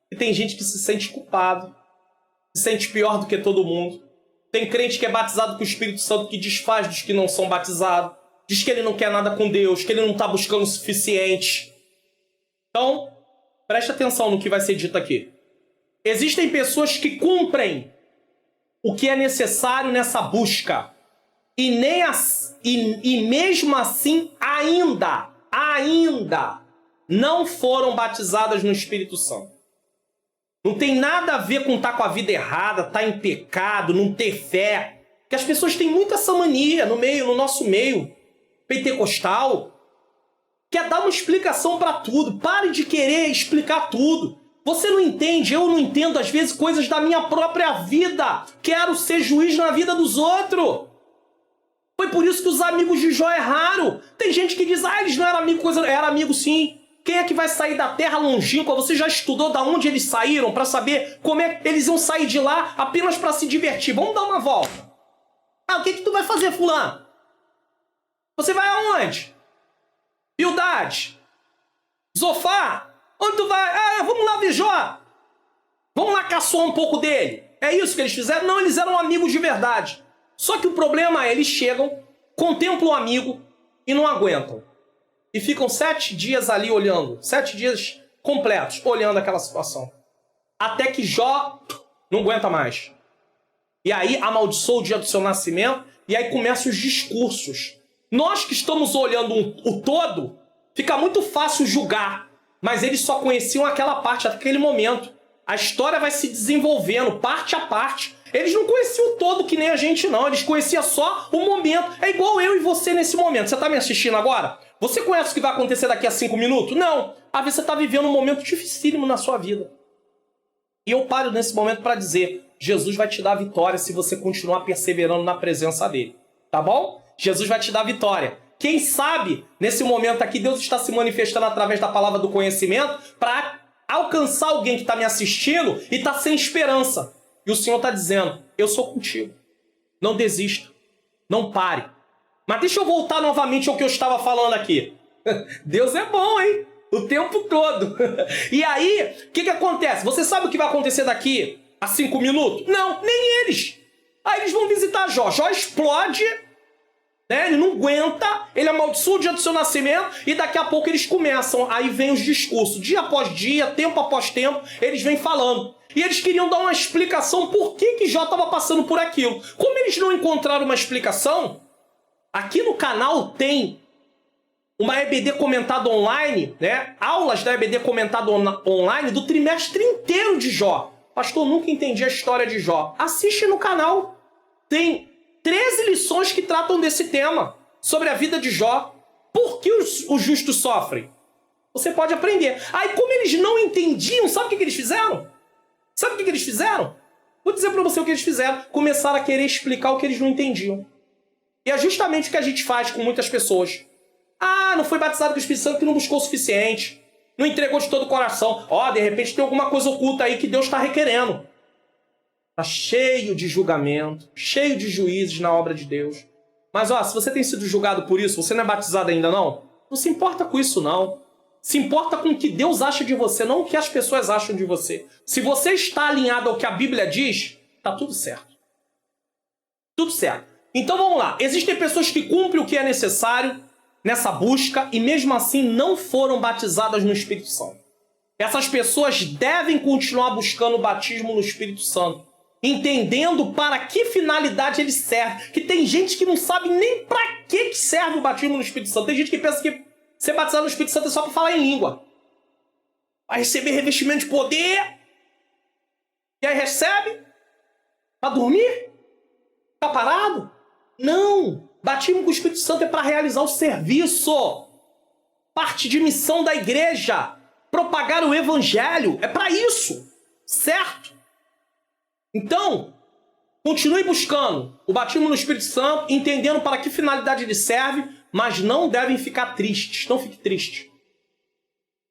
Porque tem gente que se sente culpado, se sente pior do que todo mundo. Tem crente que é batizado com o Espírito Santo que desfaz dos que não são batizados. Diz que ele não quer nada com Deus, que ele não está buscando o suficiente. Então, preste atenção no que vai ser dito aqui. Existem pessoas que cumprem o que é necessário nessa busca. E mesmo assim, ainda não foram batizadas no Espírito Santo. Não tem nada a ver com estar com a vida errada, estar em pecado, não ter fé. Porque as pessoas têm muita essa mania no nosso meio pentecostal. Quer dar uma explicação para tudo. Pare de querer explicar tudo. Você não entende, eu não entendo às vezes coisas da minha própria vida. Quero ser juiz na vida dos outros. Foi por isso que os amigos de Jó erraram. Tem gente que diz, eles não eram amigos, era amigo sim. Quem é que vai sair da terra longínqua? Você já estudou de onde eles saíram para saber como é que eles iam sair de lá apenas para se divertir? Vamos dar uma volta. O que tu vai fazer, fulano? Você vai aonde? Bildade? Zofar? Onde tu vai? Vamos lá ver Jó. Vamos lá caçoar um pouco dele. É isso que eles fizeram? Não, eles eram amigos de verdade. Só que o problema é, eles chegam, contemplam o amigo e não aguentam. E ficam 7 dias ali olhando, 7 dias completos, olhando aquela situação. Até que Jó não aguenta mais. E aí amaldiçoa o dia do seu nascimento, e aí começam os discursos. Nós que estamos olhando o todo, fica muito fácil julgar, mas eles só conheciam aquela parte, aquele momento. A história vai se desenvolvendo, parte a parte. Eles não conheciam o todo que nem a gente não, eles conheciam só o momento. É igual eu e você nesse momento. Você está me assistindo agora? Você conhece o que vai acontecer daqui a 5 minutos? Não. Às vezes você está vivendo um momento dificílimo na sua vida. E eu paro nesse momento para dizer, Jesus vai te dar a vitória se você continuar perseverando na presença dele. Tá bom? Jesus vai te dar a vitória. Quem sabe, nesse momento aqui, Deus está se manifestando através da palavra do conhecimento para alcançar alguém que está me assistindo e está sem esperança. E o Senhor está dizendo, eu sou contigo. Não desista. Não pare. Mas deixa eu voltar novamente ao que eu estava falando aqui. Deus é bom, hein? O tempo todo. E aí, o que acontece? Você sabe o que vai acontecer daqui a 5 minutos? Não, nem eles. Aí eles vão visitar Jó. Jó explode, né? Ele não aguenta, ele amaldiçoa o dia do seu nascimento e daqui a pouco eles começam. Aí vem os discursos. Dia após dia, tempo após tempo, eles vêm falando. E eles queriam dar uma explicação por que Jó estava passando por aquilo. Como eles não encontraram uma explicação, aqui no canal tem uma EBD comentada online, né? Aulas da EBD comentada online do trimestre inteiro de Jó. Pastor, nunca entendi a história de Jó. Assiste no canal. Tem 13 lições que tratam desse tema, sobre a vida de Jó. Por que os justos sofrem? Você pode aprender. Aí, como eles não entendiam, sabe o que eles fizeram? Sabe o que eles fizeram? Vou dizer para você o que eles fizeram. Começaram a querer explicar o que eles não entendiam. E é justamente o que a gente faz com muitas pessoas. Não foi batizado com o Espírito Santo porque não buscou o suficiente. Não entregou de todo o coração. De repente tem alguma coisa oculta aí que Deus está requerendo. Está cheio de julgamento, cheio de juízes na obra de Deus. Mas se você tem sido julgado por isso, você não é batizado ainda não? Não se importa com isso não. Se importa com o que Deus acha de você, não o que as pessoas acham de você. Se você está alinhado ao que a Bíblia diz, está tudo certo. Tudo certo. Então vamos lá. Existem pessoas que cumprem o que é necessário nessa busca e mesmo assim não foram batizadas no Espírito Santo. Essas pessoas devem continuar buscando o batismo no Espírito Santo, entendendo para que finalidade ele serve. Que tem gente que não sabe nem para que serve o batismo no Espírito Santo. Tem gente que pensa que ser batizado no Espírito Santo é só para falar em língua. Vai receber revestimento de poder. E aí recebe? Para dormir? Ficar parado? Não! Batismo com o Espírito Santo é para realizar o serviço. Parte de missão da igreja. Propagar o evangelho. É para isso. Certo? Então, continue buscando o batismo no Espírito Santo, entendendo para que finalidade ele serve, mas não devem ficar tristes. Não fique triste.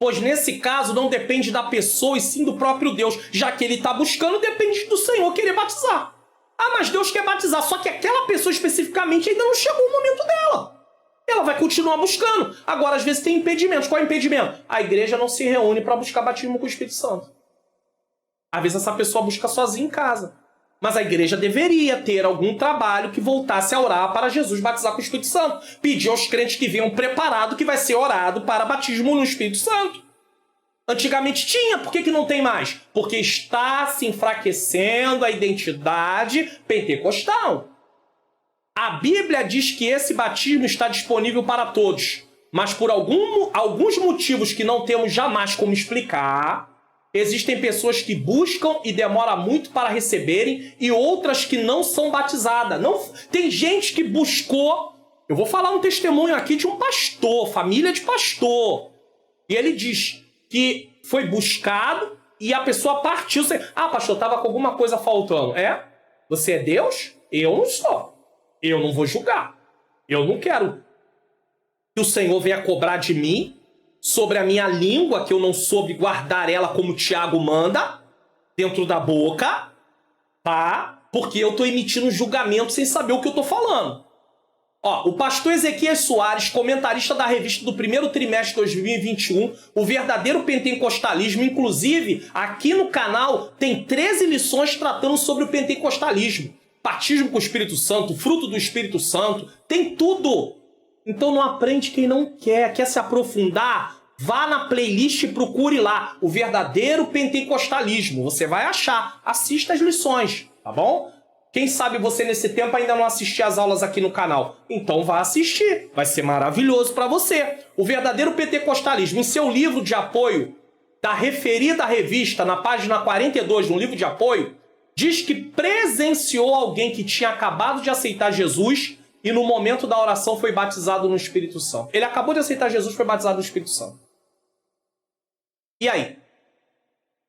Pois nesse caso não depende da pessoa e sim do próprio Deus. Já que ele está buscando, depende do Senhor querer batizar. Ah, mas Deus quer batizar. Só que aquela pessoa especificamente ainda não chegou o momento dela. Ela vai continuar buscando. Agora, às vezes tem impedimentos. Qual é o impedimento? A igreja não se reúne para buscar batismo com o Espírito Santo. Às vezes essa pessoa busca sozinha em casa. Mas a igreja deveria ter algum trabalho que voltasse a orar para Jesus batizar com o Espírito Santo. Pedir aos crentes que venham preparado que vai ser orado para batismo no Espírito Santo. Antigamente tinha, por que não tem mais? Porque está se enfraquecendo a identidade pentecostal. A Bíblia diz que esse batismo está disponível para todos. Mas por alguns motivos que não temos jamais como explicar, existem pessoas que buscam e demora muito para receberem e outras que não são batizadas. Tem gente que buscou... Eu vou falar um testemunho aqui de um pastor, família de pastor. E ele diz que foi buscado e a pessoa partiu. Ah, pastor, estava com alguma coisa faltando. É? Você é Deus? Eu não sou. Eu não vou julgar. Eu não quero que o Senhor venha cobrar de mim sobre a minha língua, que eu não soube guardar ela como o Tiago manda, dentro da boca, tá? Porque eu estou emitindo um julgamento sem saber o que eu estou falando. Ó, o pastor Ezequias Soares, comentarista da revista do primeiro trimestre de 2021, o verdadeiro pentecostalismo, inclusive, aqui no canal tem 13 lições tratando sobre o pentecostalismo. Batismo com o Espírito Santo, fruto do Espírito Santo, tem tudo. Então não aprende quem não quer se aprofundar, vá na playlist e procure lá o verdadeiro pentecostalismo. Você vai achar, assista as lições, tá bom? Quem sabe você nesse tempo ainda não assistiu às aulas aqui no canal. Então vá assistir, vai ser maravilhoso para você. O verdadeiro pentecostalismo, em seu livro de apoio, da referida revista, na página 42, no livro de apoio, diz que presenciou alguém que tinha acabado de aceitar Jesus e no momento da oração foi batizado no Espírito Santo. Ele acabou de aceitar Jesus e foi batizado no Espírito Santo. E aí?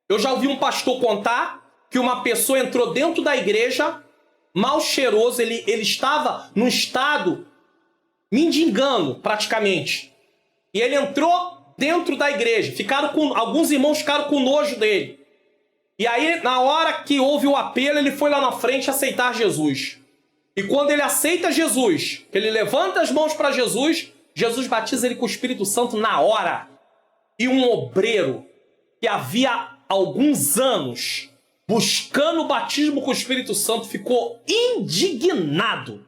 Eu já ouvi um pastor contar que uma pessoa entrou dentro da igreja, mal cheiroso, ele estava num estado mendigando praticamente. E ele entrou dentro da igreja. Alguns irmãos ficaram com nojo dele. E aí, na hora que houve o apelo, ele foi lá na frente aceitar Jesus. E quando ele aceita Jesus, que ele levanta as mãos para Jesus, Jesus batiza ele com o Espírito Santo na hora. E um obreiro que havia alguns anos buscando o batismo com o Espírito Santo ficou indignado.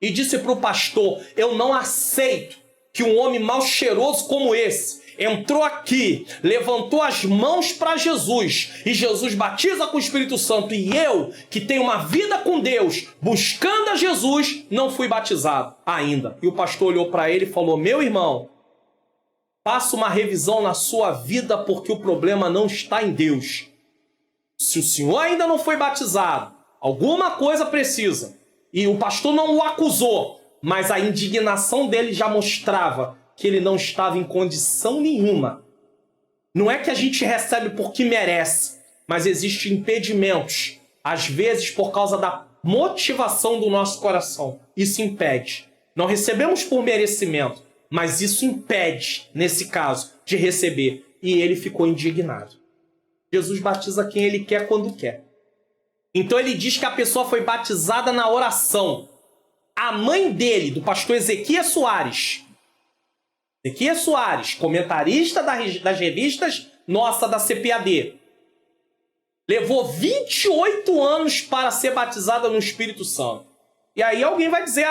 E disse para o pastor, eu não aceito que um homem mal cheiroso como esse entrou aqui, levantou as mãos para Jesus, e Jesus batiza com o Espírito Santo, e eu, que tenho uma vida com Deus, buscando a Jesus, não fui batizado ainda. E o pastor olhou para ele e falou, meu irmão, faça uma revisão na sua vida, porque o problema não está em Deus. Se o senhor ainda não foi batizado, alguma coisa precisa. E o pastor não o acusou, mas a indignação dele já mostrava que ele não estava em condição nenhuma. Não é que a gente recebe porque merece, mas existem impedimentos, às vezes por causa da motivação do nosso coração. Isso impede. Não recebemos por merecimento, mas isso impede, nesse caso, de receber. E ele ficou indignado. Jesus batiza quem ele quer quando quer. Então ele diz que a pessoa foi batizada na oração. A mãe dele, do pastor Ezequias Soares, comentarista das revistas nossa da CPAD, levou 28 anos para ser batizada no Espírito Santo. E aí alguém vai dizer,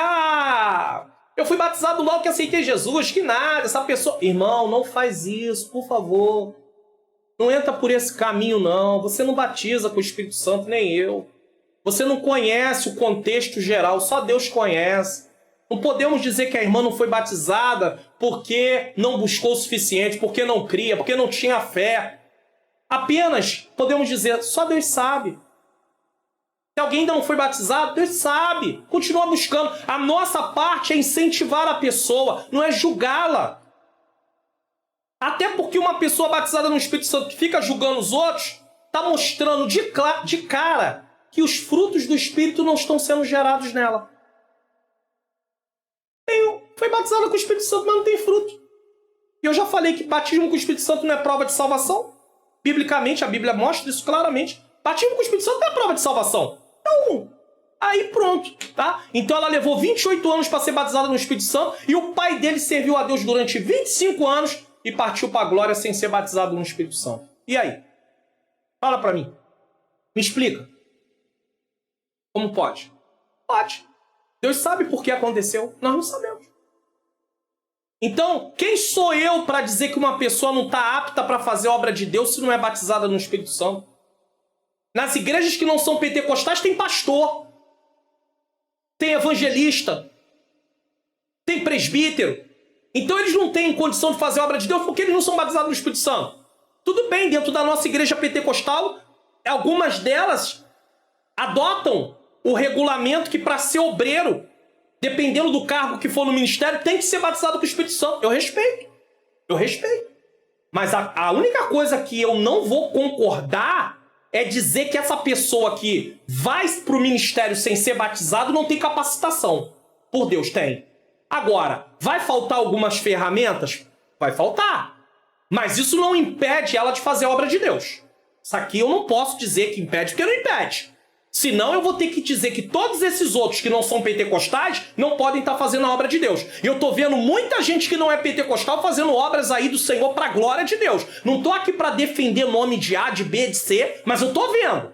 Eu fui batizado logo que aceitei Jesus, que nada, essa pessoa... Irmão, não faz isso, por favor. Não entra por esse caminho, não. Você não batiza com o Espírito Santo, nem eu. Você não conhece o contexto geral, só Deus conhece. Não podemos dizer que a irmã não foi batizada porque não buscou o suficiente, porque não cria, porque não tinha fé. Apenas podemos dizer, só Deus sabe. Se alguém ainda não foi batizado, Deus sabe. Continua buscando. A nossa parte é incentivar a pessoa, não é julgá-la. Até porque uma pessoa batizada no Espírito Santo que fica julgando os outros, está mostrando de cara que os frutos do Espírito não estão sendo gerados nela. Foi batizada com o Espírito Santo, mas não tem fruto. E eu já falei que batismo com o Espírito Santo não é prova de salvação. Biblicamente, a Bíblia mostra isso claramente. Batismo com o Espírito Santo não é prova de salvação. Então, aí pronto, tá? Então ela levou 28 anos para ser batizada no Espírito Santo e o pai dele serviu a Deus durante 25 anos e partiu para a glória sem ser batizado no Espírito Santo. E aí? Fala para mim. Me explica. Como pode? Pode. Deus sabe por que aconteceu. Nós não sabemos. Então, quem sou eu para dizer que uma pessoa não está apta para fazer a obra de Deus se não é batizada no Espírito Santo? Nas igrejas que não são pentecostais tem pastor, tem evangelista, tem presbítero. Então eles não têm condição de fazer a obra de Deus porque eles não são batizados no Espírito Santo. Tudo bem, dentro da nossa igreja pentecostal, algumas delas adotam o regulamento que para ser obreiro, dependendo do cargo que for no ministério, tem que ser batizado com o Espírito Santo. Eu respeito. Mas a única coisa que eu não vou concordar é dizer que essa pessoa que vai para o ministério sem ser batizado não tem capacitação. Por Deus, tem. Agora, vai faltar algumas ferramentas? Vai faltar. Mas isso não impede ela de fazer a obra de Deus. Isso aqui eu não posso dizer que impede, porque não impede. Senão eu vou ter que dizer que todos esses outros que não são pentecostais não podem estar fazendo a obra de Deus. E eu estou vendo muita gente que não é pentecostal fazendo obras aí do Senhor para a glória de Deus. Não estou aqui para defender nome de A, de B, de C, mas eu estou vendo.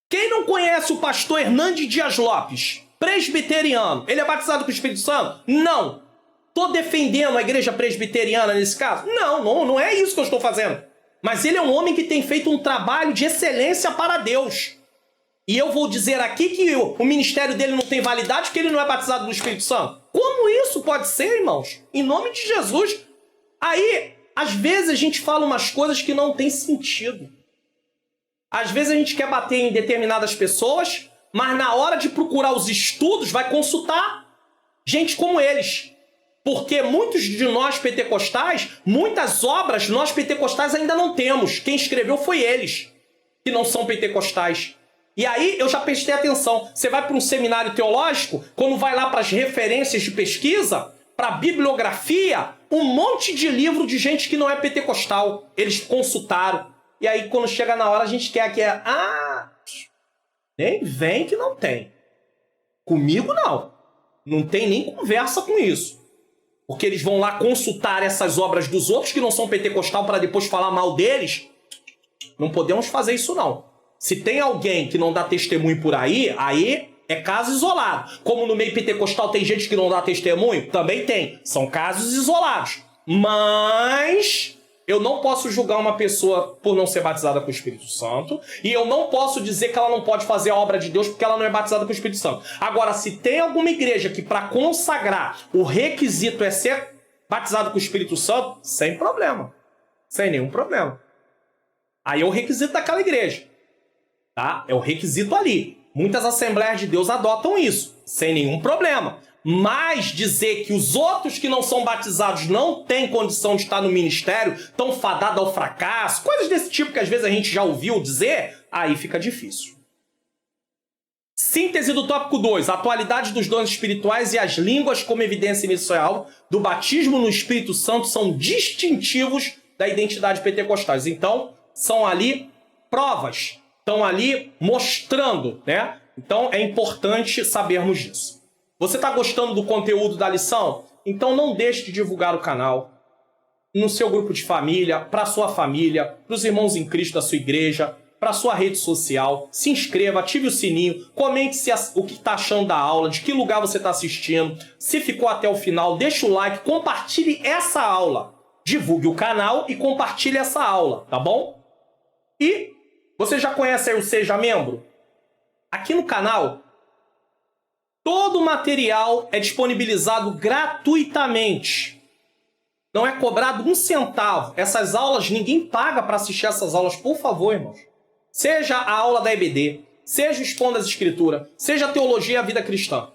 Quem não conhece o pastor Hernandes Dias Lopes, presbiteriano, ele é batizado com o Espírito Santo? Não. Estou defendendo a igreja presbiteriana nesse caso? Não é isso que eu estou fazendo. Mas ele é um homem que tem feito um trabalho de excelência para Deus. E eu vou dizer aqui que o ministério dele não tem validade porque ele não é batizado no Espírito Santo. Como isso pode ser, irmãos? Em nome de Jesus. Aí, às vezes a gente fala umas coisas que não tem sentido. Às vezes a gente quer bater em determinadas pessoas, mas na hora de procurar os estudos vai consultar gente como eles. Porque muitos de nós pentecostais, muitas obras nós pentecostais ainda não temos. Quem escreveu foi eles, que não são pentecostais. E aí eu já prestei atenção. Você vai para um seminário teológico, quando vai lá para as referências de pesquisa, para a bibliografia, um monte de livro de gente que não é pentecostal. Eles consultaram. E aí quando chega na hora a gente quer que nem vem que não tem. Comigo não. Não tem nem conversa com isso. Porque eles vão lá consultar essas obras dos outros que não são pentecostal para depois falar mal deles. Não podemos fazer isso, não. Se tem alguém que não dá testemunho por aí é caso isolado. Como no meio pentecostal tem gente que não dá testemunho, também tem. São casos isolados. Mas eu não posso julgar uma pessoa por não ser batizada com o Espírito Santo. E eu não posso dizer que ela não pode fazer a obra de Deus porque ela não é batizada com o Espírito Santo. Agora, se tem alguma igreja que para consagrar o requisito é ser batizado com o Espírito Santo, sem problema. Sem nenhum problema. Aí é o requisito daquela igreja. Tá? É o requisito ali. Muitas Assembleias de Deus adotam isso. Sem nenhum problema. Mas dizer que os outros que não são batizados não têm condição de estar no ministério, estão fadados ao fracasso, coisas desse tipo que às vezes a gente já ouviu dizer, aí fica difícil. Síntese do tópico 2, atualidade dos dons espirituais e as línguas como evidência inicial do batismo no Espírito Santo são distintivos da identidade pentecostais. Então, são ali provas, estão ali mostrando, né? Então, é importante sabermos disso. Você está gostando do conteúdo da lição? Então não deixe de divulgar o canal no seu grupo de família, para a sua família, para os irmãos em Cristo da sua igreja, para sua rede social, se inscreva, ative o sininho, comente o que está achando da aula, de que lugar você está assistindo, se ficou até o final, deixa o like, compartilhe essa aula, divulgue o canal e compartilhe essa aula, tá bom? E você já conhece aí o Seja Membro? Aqui no canal, todo o material é disponibilizado gratuitamente. Não é cobrado um centavo. Essas aulas, ninguém paga para assistir essas aulas, por favor, irmãos. Seja a aula da EBD, seja o Expondo as Escrituras, seja a Teologia e a Vida Cristã.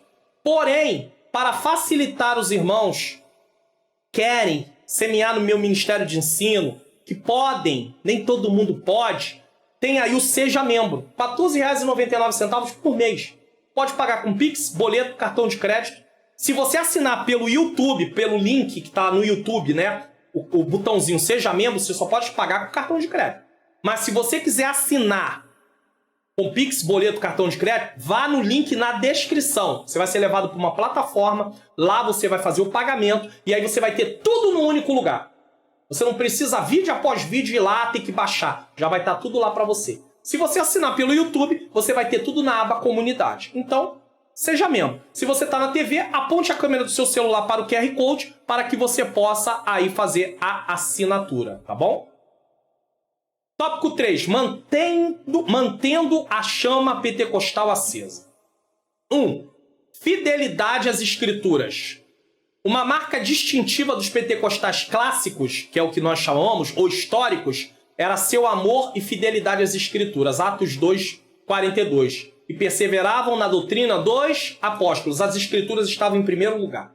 Porém, para facilitar os irmãos que querem semear no meu Ministério de Ensino, que podem, nem todo mundo pode, tem aí o Seja Membro. R$ 14,99 por mês. Pode pagar com Pix, boleto, cartão de crédito. Se você assinar pelo YouTube, pelo link que está no YouTube, né? O botãozinho Seja Membro, você só pode pagar com cartão de crédito. Mas se você quiser assinar com Pix, boleto, cartão de crédito, vá no link na descrição. Você vai ser levado para uma plataforma, lá você vai fazer o pagamento e aí você vai ter tudo no único lugar. Você não precisa vídeo após vídeo ir lá, ter que baixar. Já vai estar tudo lá para você. Se você assinar pelo YouTube, você vai ter tudo na aba Comunidade. Então, seja membro. Se você está na TV, aponte a câmera do seu celular para o QR Code para que você possa aí fazer a assinatura, tá bom? Tópico 3. Mantendo a chama pentecostal acesa. 1. Fidelidade às Escrituras. Uma marca distintiva dos pentecostais clássicos, que é o que nós chamamos, ou históricos, era seu amor e fidelidade às Escrituras. Atos 2, 42. E perseveravam na doutrina dos apóstolos. As Escrituras estavam em primeiro lugar.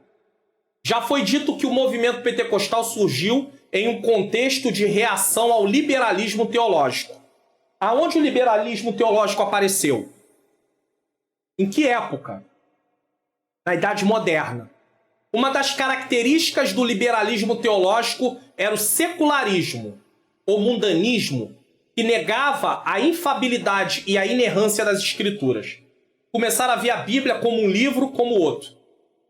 Já foi dito que o movimento pentecostal surgiu em um contexto de reação ao liberalismo teológico. Aonde o liberalismo teológico apareceu? Em que época? Na Idade Moderna. Uma das características do liberalismo teológico era o secularismo, ou mundanismo, que negava a infabilidade e a inerrância das Escrituras. Começaram a ver a Bíblia como um livro, como outro.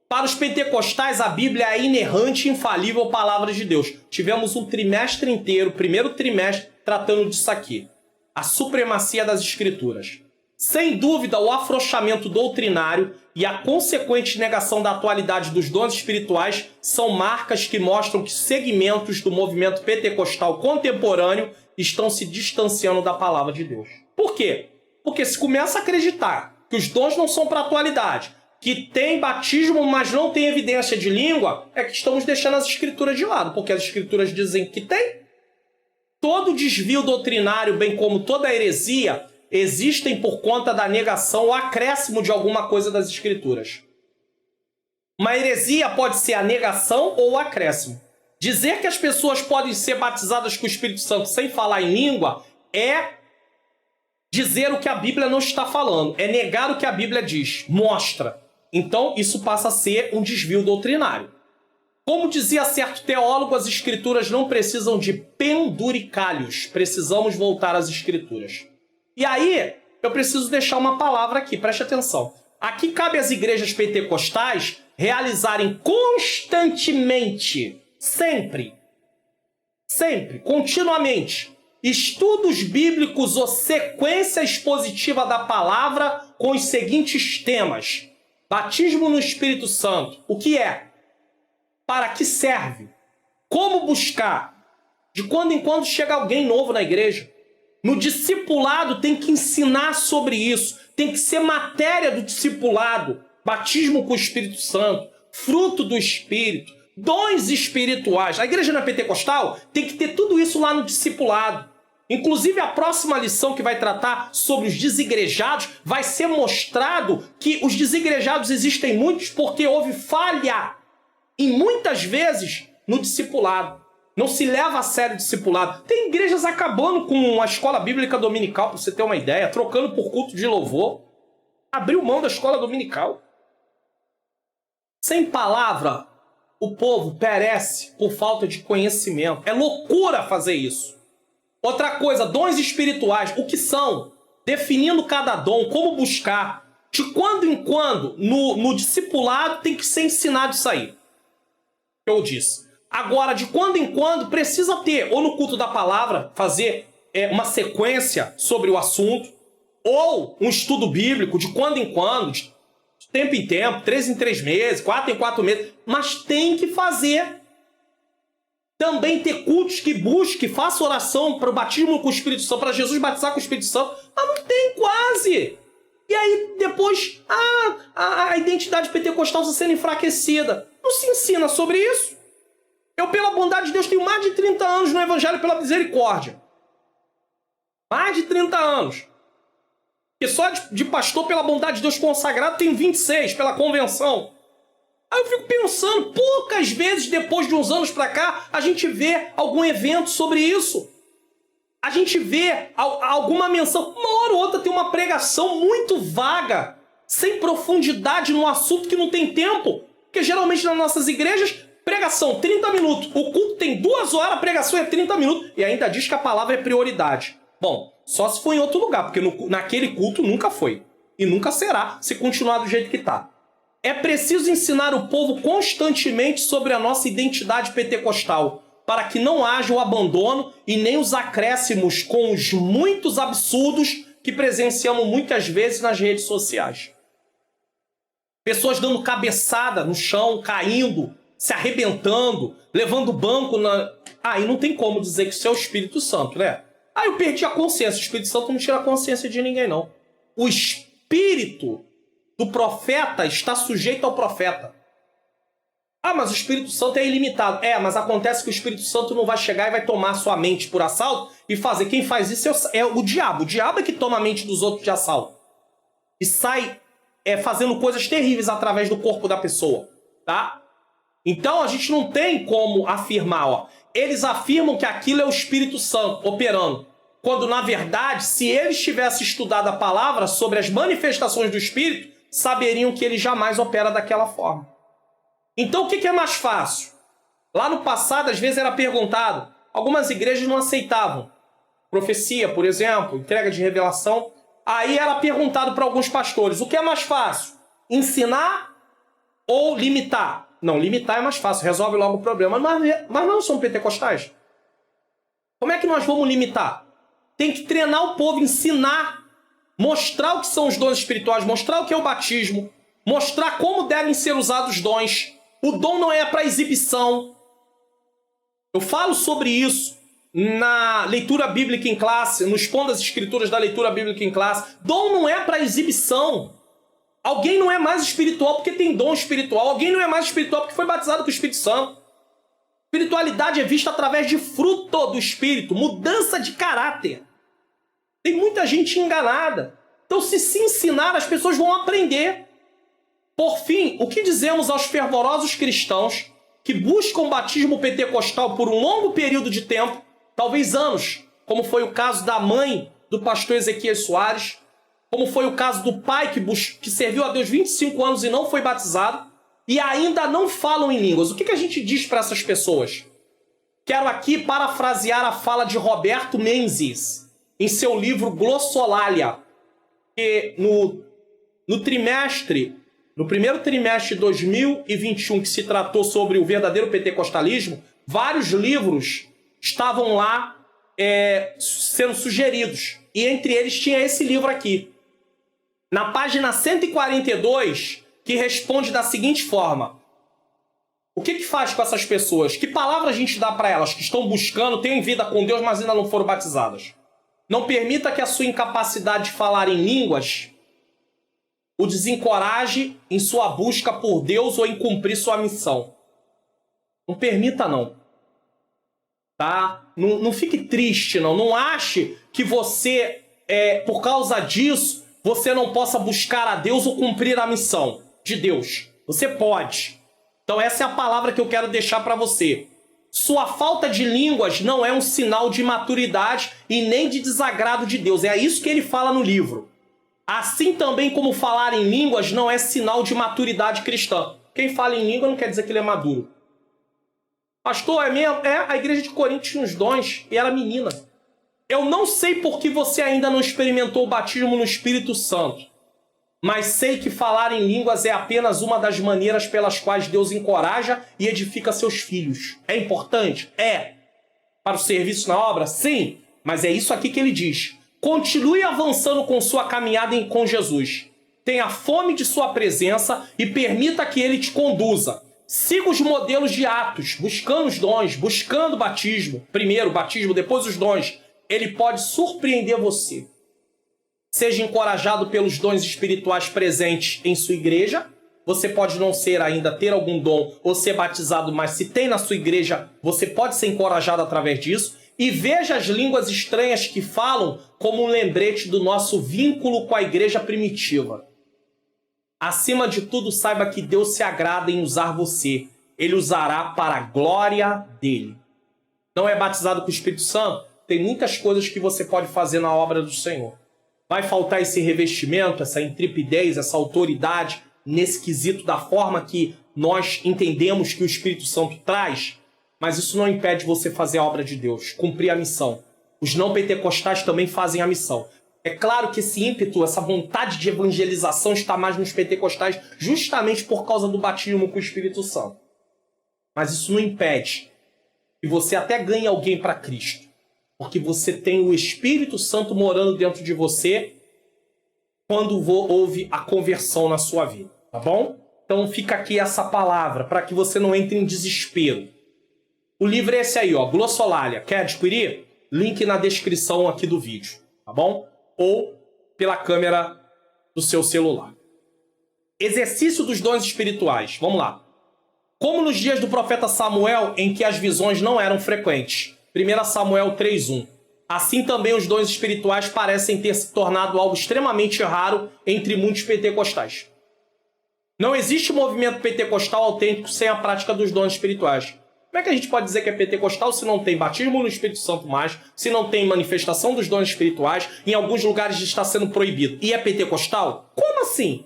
Para os pentecostais, a Bíblia é a inerrante e infalível palavra de Deus. Tivemos um trimestre inteiro, primeiro trimestre, tratando disso aqui. A supremacia das Escrituras. Sem dúvida, o afrouxamento doutrinário e a consequente negação da atualidade dos dons espirituais são marcas que mostram que segmentos do movimento pentecostal contemporâneo estão se distanciando da palavra de Deus. Por quê? Porque se começa a acreditar que os dons não são para a atualidade, que tem batismo, mas não tem evidência de língua, é que estamos deixando as Escrituras de lado, porque as Escrituras dizem que tem. Todo desvio doutrinário, bem como toda heresia, existem por conta da negação ou acréscimo de alguma coisa das Escrituras. Uma heresia pode ser a negação ou o acréscimo. Dizer que as pessoas podem ser batizadas com o Espírito Santo sem falar em língua é dizer o que a Bíblia não está falando. É negar o que a Bíblia diz. Mostra. Então, isso passa a ser um desvio doutrinário. Como dizia certo teólogo, as Escrituras não precisam de penduricalhos. Precisamos voltar às Escrituras. E aí, eu preciso deixar uma palavra aqui, preste atenção. Aqui cabe às igrejas pentecostais realizarem constantemente, sempre, continuamente, estudos bíblicos ou sequência expositiva da palavra com os seguintes temas. Batismo no Espírito Santo. O que é? Para que serve? Como buscar? De quando em quando chega alguém novo na igreja. No discipulado tem que ensinar sobre isso. Tem que ser matéria do discipulado. Batismo com o Espírito Santo. Fruto do Espírito. Dons espirituais. A igreja na pentecostal tem que ter tudo isso lá no discipulado. Inclusive a próxima lição que vai tratar sobre os desigrejados vai ser mostrado que os desigrejados existem muitos porque houve falha. E muitas vezes no discipulado. Não se leva a sério o discipulado. Tem igrejas acabando com a escola bíblica dominical, para você ter uma ideia, trocando por culto de louvor. Abriu mão da escola dominical. Sem palavra, o povo perece por falta de conhecimento. É loucura fazer isso. Outra coisa, dons espirituais. O que são? Definindo cada dom, como buscar. De quando em quando, no discipulado, tem que ser ensinado isso aí. Eu disse. Agora, de quando em quando, precisa ter, ou no culto da palavra, fazer uma sequência sobre o assunto, ou um estudo bíblico de quando em quando, de tempo em tempo, 3 em 3 meses, 4 em 4 meses, mas tem que fazer. Também ter cultos que busque, faça oração para o batismo com o Espírito Santo, para Jesus batizar com o Espírito Santo, mas não tem quase. E aí depois, a identidade pentecostal está sendo enfraquecida. Não se ensina sobre isso. Eu, pela bondade de Deus, tenho mais de 30 anos no Evangelho pela Misericórdia. Mais de 30 anos. E só de pastor, pela bondade de Deus consagrado, tenho 26 pela convenção. Aí eu fico pensando, poucas vezes depois de uns anos pra cá, a gente vê algum evento sobre isso. A gente vê alguma menção. Uma hora ou outra tem uma pregação muito vaga, sem profundidade no assunto que não tem tempo. Porque geralmente nas nossas igrejas, pregação 30 minutos. O culto tem 2 horas, a pregação é 30 minutos. E ainda diz que a palavra é prioridade. Bom, só se for em outro lugar, porque naquele culto nunca foi. E nunca será, se continuar do jeito que está. É preciso ensinar o povo constantemente sobre a nossa identidade pentecostal, para que não haja o abandono e nem os acréscimos com os muitos absurdos que presenciamos muitas vezes nas redes sociais. Pessoas dando cabeçada no chão, caindo, se arrebentando, levando banco na... e não tem como dizer que isso é o Espírito Santo, né? Eu perdi a consciência. O Espírito Santo não tira a consciência de ninguém, não. O espírito do profeta está sujeito ao profeta. Mas o Espírito Santo é ilimitado. Mas acontece que o Espírito Santo não vai chegar e vai tomar sua mente por assalto e fazer. Quem faz isso é o diabo. O diabo é que toma a mente dos outros de assalto. E sai fazendo coisas terríveis através do corpo da pessoa. Tá? Então a gente não tem como afirmar. Eles afirmam que aquilo é o Espírito Santo operando. Quando, na verdade, se eles tivessem estudado a palavra sobre as manifestações do Espírito, saberiam que ele jamais opera daquela forma. Então, o que é mais fácil? Lá no passado, às vezes era perguntado. Algumas igrejas não aceitavam. Profecia, por exemplo, entrega de revelação. Aí era perguntado para alguns pastores. O que é mais fácil? Ensinar ou limitar? Não, limitar é mais fácil. Resolve logo o problema. Mas não somos pentecostais. Como é que nós vamos limitar? Tem que treinar o povo, ensinar. Mostrar o que são os dons espirituais. Mostrar o que é o batismo. Mostrar como devem ser usados os dons. O dom não é para exibição. Eu falo sobre isso na leitura bíblica em classe, no Expondo as Escrituras da leitura bíblica em classe. Dom não é para exibição. Alguém não é mais espiritual porque tem dom espiritual. Alguém não é mais espiritual porque foi batizado com o Espírito Santo. Espiritualidade é vista através de fruto do Espírito, mudança de caráter. Tem muita gente enganada. Então, se ensinar, as pessoas vão aprender. Por fim, o que dizemos aos fervorosos cristãos que buscam o batismo pentecostal por um longo período de tempo, talvez anos, como foi o caso da mãe do pastor Ezequias Soares, como foi o caso do pai que serviu a Deus 25 anos e não foi batizado, e ainda não falam em línguas. O que a gente diz para essas pessoas? Quero aqui parafrasear a fala de Roberto Menzies, em seu livro Glossolalia, que no primeiro trimestre de 2021, que se tratou sobre o verdadeiro pentecostalismo, vários livros estavam lá sendo sugeridos. E entre eles tinha esse livro aqui. Na página 142, que responde da seguinte forma. O que faz com essas pessoas? Que palavra a gente dá para elas que estão buscando, têm vida com Deus, mas ainda não foram batizadas? Não permita que a sua incapacidade de falar em línguas o desencoraje em sua busca por Deus ou em cumprir sua missão. Não permita, não. Tá? Não fique triste, não. Não ache que você, por causa disso, você não possa buscar a Deus ou cumprir a missão de Deus. Você pode. Então essa é a palavra que eu quero deixar para você. Sua falta de línguas não é um sinal de imaturidade e nem de desagrado de Deus. É isso que ele fala no livro. Assim também como falar em línguas não é sinal de maturidade cristã. Quem fala em língua não quer dizer que ele é maduro. Pastor, é mesmo? A igreja de Corinto tinha os dons e era menina. Eu não sei por que você ainda não experimentou o batismo no Espírito Santo, mas sei que falar em línguas é apenas uma das maneiras pelas quais Deus encoraja e edifica seus filhos. É importante? É. Para o serviço na obra? Sim. Mas é isso aqui que ele diz. Continue avançando com sua caminhada com Jesus. Tenha fome de sua presença e permita que ele te conduza. Siga os modelos de Atos, buscando os dons, buscando o batismo. Primeiro o batismo, depois os dons. Ele pode surpreender você. Seja encorajado pelos dons espirituais presentes em sua igreja. Você pode não ser ainda, ter algum dom ou ser batizado, mas se tem na sua igreja, você pode ser encorajado através disso. E veja as línguas estranhas que falam como um lembrete do nosso vínculo com a igreja primitiva. Acima de tudo, saiba que Deus se agrada em usar você. Ele usará para a glória dele. Não é batizado com o Espírito Santo? Tem muitas coisas que você pode fazer na obra do Senhor. Vai faltar esse revestimento, essa intrepidez, essa autoridade nesse quesito da forma que nós entendemos que o Espírito Santo traz, mas isso não impede você fazer a obra de Deus, cumprir a missão. Os não pentecostais também fazem a missão. É claro que esse ímpeto, essa vontade de evangelização está mais nos pentecostais justamente por causa do batismo com o Espírito Santo. Mas isso não impede que você até ganhe alguém para Cristo, porque você tem o Espírito Santo morando dentro de você quando houve a conversão na sua vida, tá bom? Então fica aqui essa palavra para que você não entre em desespero. O livro é esse aí, ó, Glossolalia. Quer adquirir? Link na descrição aqui do vídeo, tá bom? Ou pela câmera do seu celular. Exercício dos dons espirituais. Vamos lá. Como nos dias do profeta Samuel, em que as visões não eram frequentes. 1 Samuel 3:1. Assim também os dons espirituais parecem ter se tornado algo extremamente raro entre muitos pentecostais. Não existe movimento pentecostal autêntico sem a prática dos dons espirituais. Como é que a gente pode dizer que é pentecostal se não tem batismo no Espírito Santo mais, se não tem manifestação dos dons espirituais, em alguns lugares está sendo proibido? E é pentecostal? Como assim?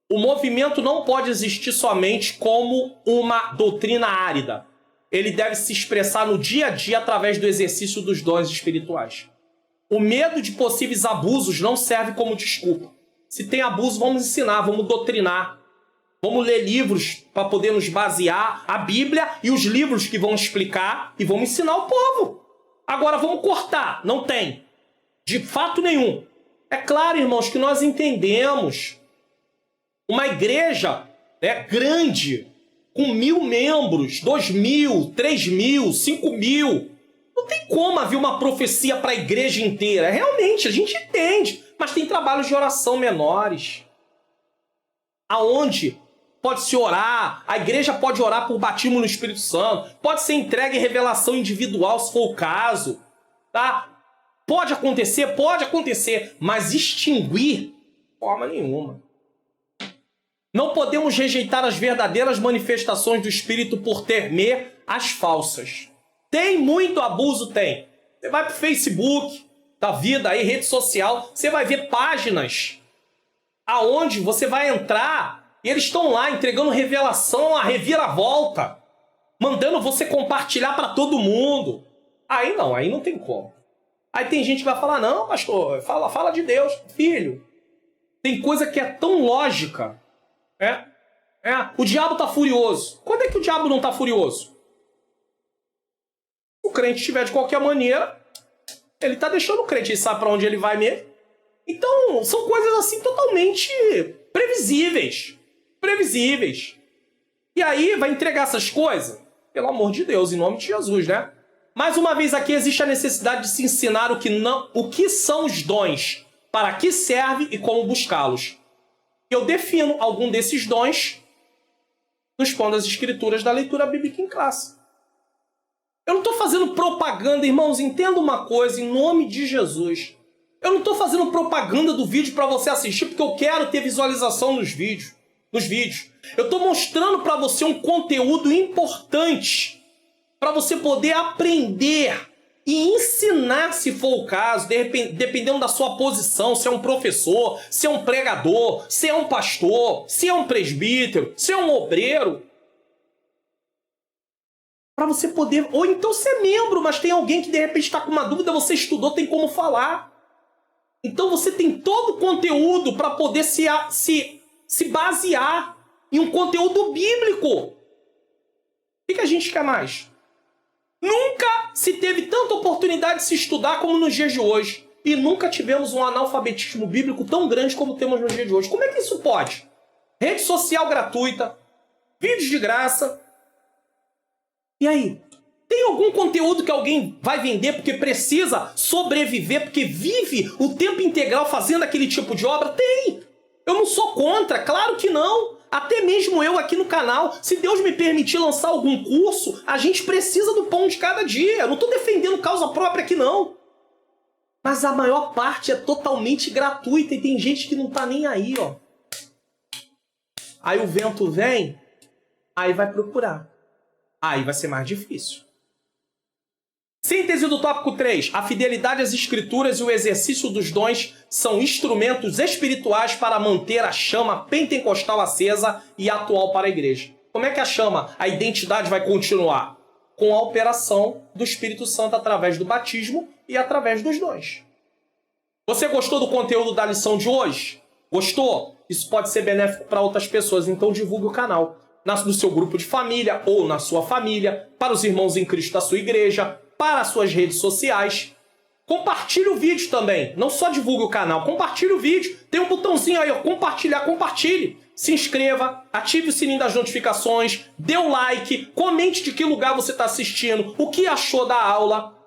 O movimento não pode existir somente como uma doutrina árida. Ele deve se expressar no dia a dia através do exercício dos dons espirituais. O medo de possíveis abusos não serve como desculpa. Se tem abuso, vamos ensinar, vamos doutrinar. Vamos ler livros para poder nos basear, a Bíblia e os livros que vão explicar e vão ensinar o povo. Agora vamos cortar. Não tem. De fato nenhum. É claro, irmãos, que nós entendemos. Uma igreja grande, com 1.000 membros, 2.000, 3.000, 5.000. Não tem como haver uma profecia para a igreja inteira. Realmente, a gente entende. Mas tem trabalhos de oração menores. Aonde pode-se orar, a igreja pode orar por batismo no Espírito Santo, pode ser entregue em revelação individual, se for o caso. Tá? Pode acontecer, mas extinguir de forma nenhuma. Não podemos rejeitar as verdadeiras manifestações do Espírito por temer as falsas. Tem muito abuso? Tem. Você vai pro Facebook da vida aí, rede social, você vai ver páginas aonde você vai entrar e eles estão lá entregando revelação, a reviravolta, mandando você compartilhar para todo mundo. Aí não tem como. Aí tem gente que vai falar, não, pastor, fala de Deus. Filho, tem coisa que é tão lógica. O diabo tá furioso. Quando é que o diabo não tá furioso? Se o crente estiver de qualquer maneira, ele tá deixando o crente, ele sabe para onde ele vai mesmo. Então, são coisas assim totalmente previsíveis. E aí, vai entregar essas coisas? Pelo amor de Deus, em nome de Jesus, né? Mais uma vez aqui existe a necessidade de se ensinar o que são os dons, para que serve e como buscá-los. Eu defino algum desses dons nos pão das escrituras da leitura bíblica em classe. Eu não estou fazendo propaganda, irmãos, entenda uma coisa, em nome de Jesus. Eu não estou fazendo propaganda do vídeo para você assistir porque eu quero ter visualização nos vídeos. Eu estou mostrando para você um conteúdo importante para você poder aprender e ensinar, se for o caso, dependendo da sua posição, se é um professor, se é um pregador, se é um pastor, se é um presbítero, se é um obreiro. Para você poder... Ou então ser membro, mas tem alguém que de repente está com uma dúvida, você estudou, tem como falar. Então você tem todo o conteúdo para poder se basear em um conteúdo bíblico. O que a gente quer mais? Nunca se teve tanta oportunidade de se estudar como nos dias de hoje. E nunca tivemos um analfabetismo bíblico tão grande como temos nos dias de hoje. Como é que isso pode? Rede social gratuita, vídeos de graça. E aí? Tem algum conteúdo que alguém vai vender porque precisa sobreviver, porque vive o tempo integral fazendo aquele tipo de obra? Tem! Eu não sou contra, claro que não. Até mesmo eu aqui no canal, se Deus me permitir lançar algum curso, a gente precisa do pão de cada dia. Eu não estou defendendo causa própria aqui, não. Mas a maior parte é totalmente gratuita e tem gente que não tá nem aí, ó. Aí o vento vem, aí vai procurar. Aí vai ser mais difícil. Síntese do tópico 3. A fidelidade às escrituras e o exercício dos dons são instrumentos espirituais para manter a chama pentecostal acesa e atual para a igreja. Como é que a chama, a identidade vai continuar? Com a operação do Espírito Santo através do batismo e através dos dons. Você gostou do conteúdo da lição de hoje? Gostou? Isso pode ser benéfico para outras pessoas, então divulgue o canal. No seu grupo de família ou na sua família, para os irmãos em Cristo da sua igreja, para as suas redes sociais. Compartilhe o vídeo também. Não só divulgue o canal, compartilhe o vídeo. Tem um botãozinho aí, ó, compartilhar, compartilhe. Se inscreva, ative o sininho das notificações, dê um like, comente de que lugar você está assistindo, o que achou da aula.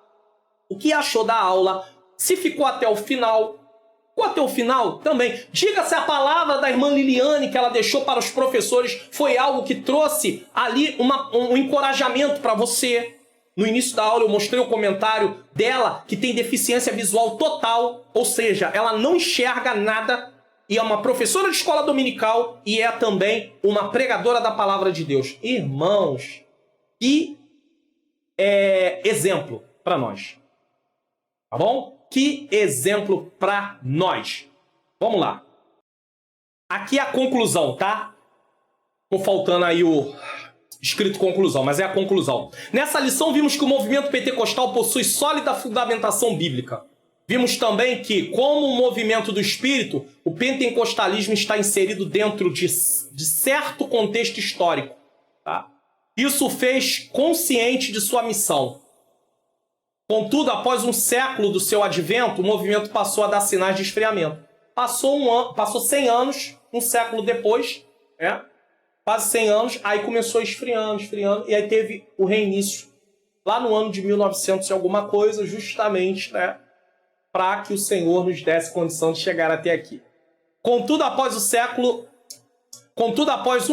O que achou da aula? Se ficou até o final. Ficou até o final também. Diga se a palavra da irmã Liliane que ela deixou para os professores foi algo que trouxe ali um encorajamento para você. No início da aula eu mostrei o comentário dela que tem deficiência visual total, ou seja, ela não enxerga nada e é uma professora de escola dominical e é também uma pregadora da palavra de Deus. Irmãos, que exemplo para nós. Tá bom? Que exemplo para nós. Vamos lá. Aqui é a conclusão, tá? Tô faltando aí o escrito conclusão, mas é a conclusão. Nessa lição vimos que o movimento pentecostal possui sólida fundamentação bíblica. Vimos também que, como um movimento do Espírito, o pentecostalismo está inserido dentro de certo contexto histórico. Tá? Isso o fez consciente de sua missão. Contudo, após um século do seu advento, o movimento passou a dar sinais de esfriamento. Passou 100 anos, um século depois, quase 100 anos, aí começou esfriando, e aí teve o reinício, lá no ano de 1900 e alguma coisa, justamente, para que o Senhor nos desse condição de chegar até aqui. Contudo, após um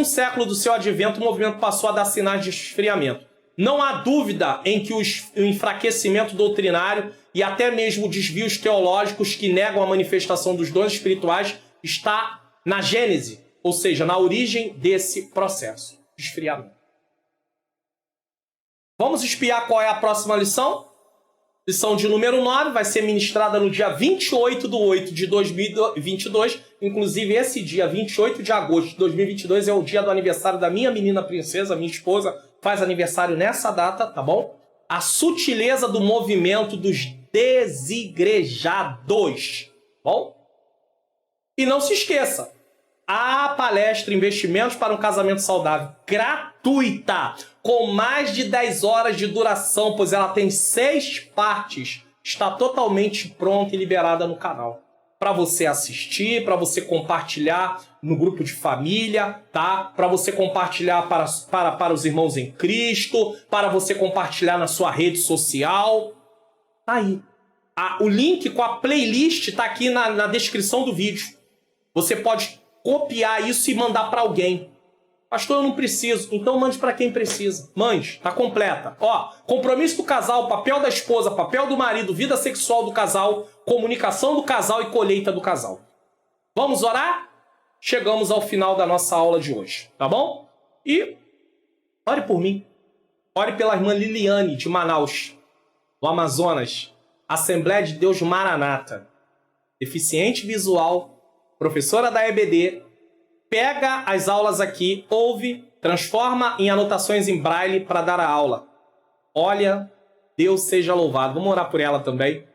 século do seu advento, o movimento passou a dar sinais de esfriamento. Não há dúvida em que o enfraquecimento doutrinário e até mesmo desvios teológicos que negam a manifestação dos dons espirituais está na gênese, ou seja, na origem desse processo de esfriamento. Vamos espiar qual é a próxima lição? Lição de número 9 vai ser ministrada no dia 28/8 de 2022. Inclusive, esse dia, 28 de agosto de 2022, é o dia do aniversário da minha menina princesa, minha esposa, faz aniversário nessa data, tá bom? A sutileza do movimento dos desigrejados, bom? E não se esqueça, a palestra Investimentos para um Casamento Saudável, gratuita, com mais de 10 horas de duração, pois ela tem 6 partes, está totalmente pronta e liberada no canal. Para você assistir, para você compartilhar no grupo de família, tá? Para você compartilhar para os irmãos em Cristo, para você compartilhar na sua rede social. Tá aí. O link com a playlist está aqui na descrição do vídeo. Você pode copiar isso e mandar para alguém. Pastor, eu não preciso. Então mande para quem precisa. Mande, tá completa. Ó, compromisso do casal, papel da esposa, papel do marido, vida sexual do casal, comunicação do casal e colheita do casal. Vamos orar? Chegamos ao final da nossa aula de hoje, tá bom? E ore por mim. Ore pela irmã Liliane, de Manaus, no Amazonas. Assembleia de Deus Maranata. Deficiente visual, professora da EBD, pega as aulas aqui, ouve, transforma em anotações em braille para dar a aula. Olha, Deus seja louvado. Vamos orar por ela também,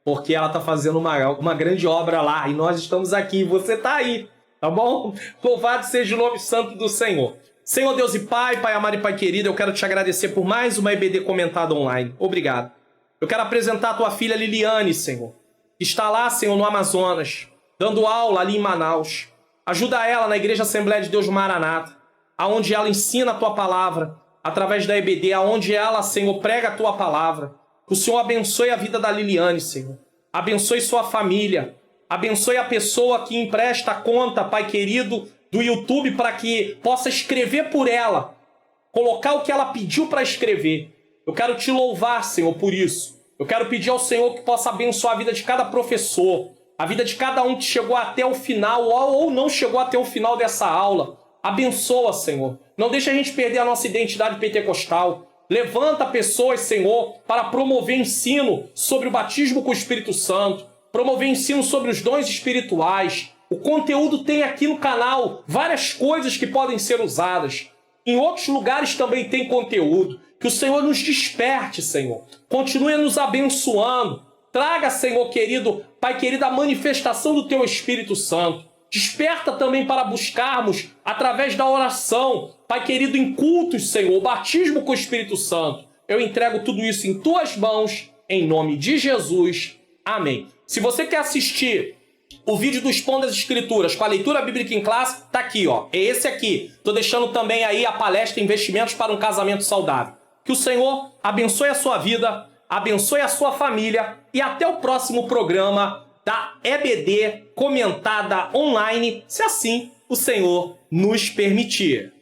porque ela está fazendo uma grande obra lá e nós estamos aqui, você está aí, tá bom? Louvado seja o nome santo do Senhor. Senhor Deus e Pai, Pai amado e Pai querido, eu quero te agradecer por mais uma EBD comentada online. Obrigado. Eu quero apresentar a tua filha Liliane, Senhor, que está lá, Senhor, no Amazonas, dando aula ali em Manaus. Ajuda ela na Igreja Assembleia de Deus Maranata, aonde ela ensina a tua palavra, através da EBD, aonde ela, Senhor, prega a tua palavra. Que o Senhor abençoe a vida da Liliane, Senhor. Abençoe sua família. Abençoe a pessoa que empresta a conta, Pai querido, do YouTube para que possa escrever por ela. Colocar o que ela pediu para escrever. Eu quero te louvar, Senhor, por isso. Eu quero pedir ao Senhor que possa abençoar a vida de cada professor. A vida de cada um que chegou até o final ou não chegou até o final dessa aula. Abençoa, Senhor. Não deixa a gente perder a nossa identidade pentecostal. Levanta pessoas, Senhor, para promover ensino sobre o batismo com o Espírito Santo. Promover ensino sobre os dons espirituais. O conteúdo tem aqui no canal várias coisas que podem ser usadas. Em outros lugares também tem conteúdo. Que o Senhor nos desperte, Senhor. Continue nos abençoando. Traga, Senhor querido, Pai querido, a manifestação do Teu Espírito Santo. Desperta também para buscarmos, através da oração, Pai querido, em cultos, Senhor, o batismo com o Espírito Santo. Eu entrego tudo isso em Tuas mãos, em nome de Jesus. Amém. Se você quer assistir o vídeo do Expondo as Escrituras com a leitura bíblica em classe, tá aqui, ó. É esse aqui. Tô deixando também aí a palestra Investimentos para um Casamento Saudável. Que o Senhor abençoe a sua vida, abençoe a sua família e até o próximo programa da EBD comentada online, se assim o Senhor nos permitir.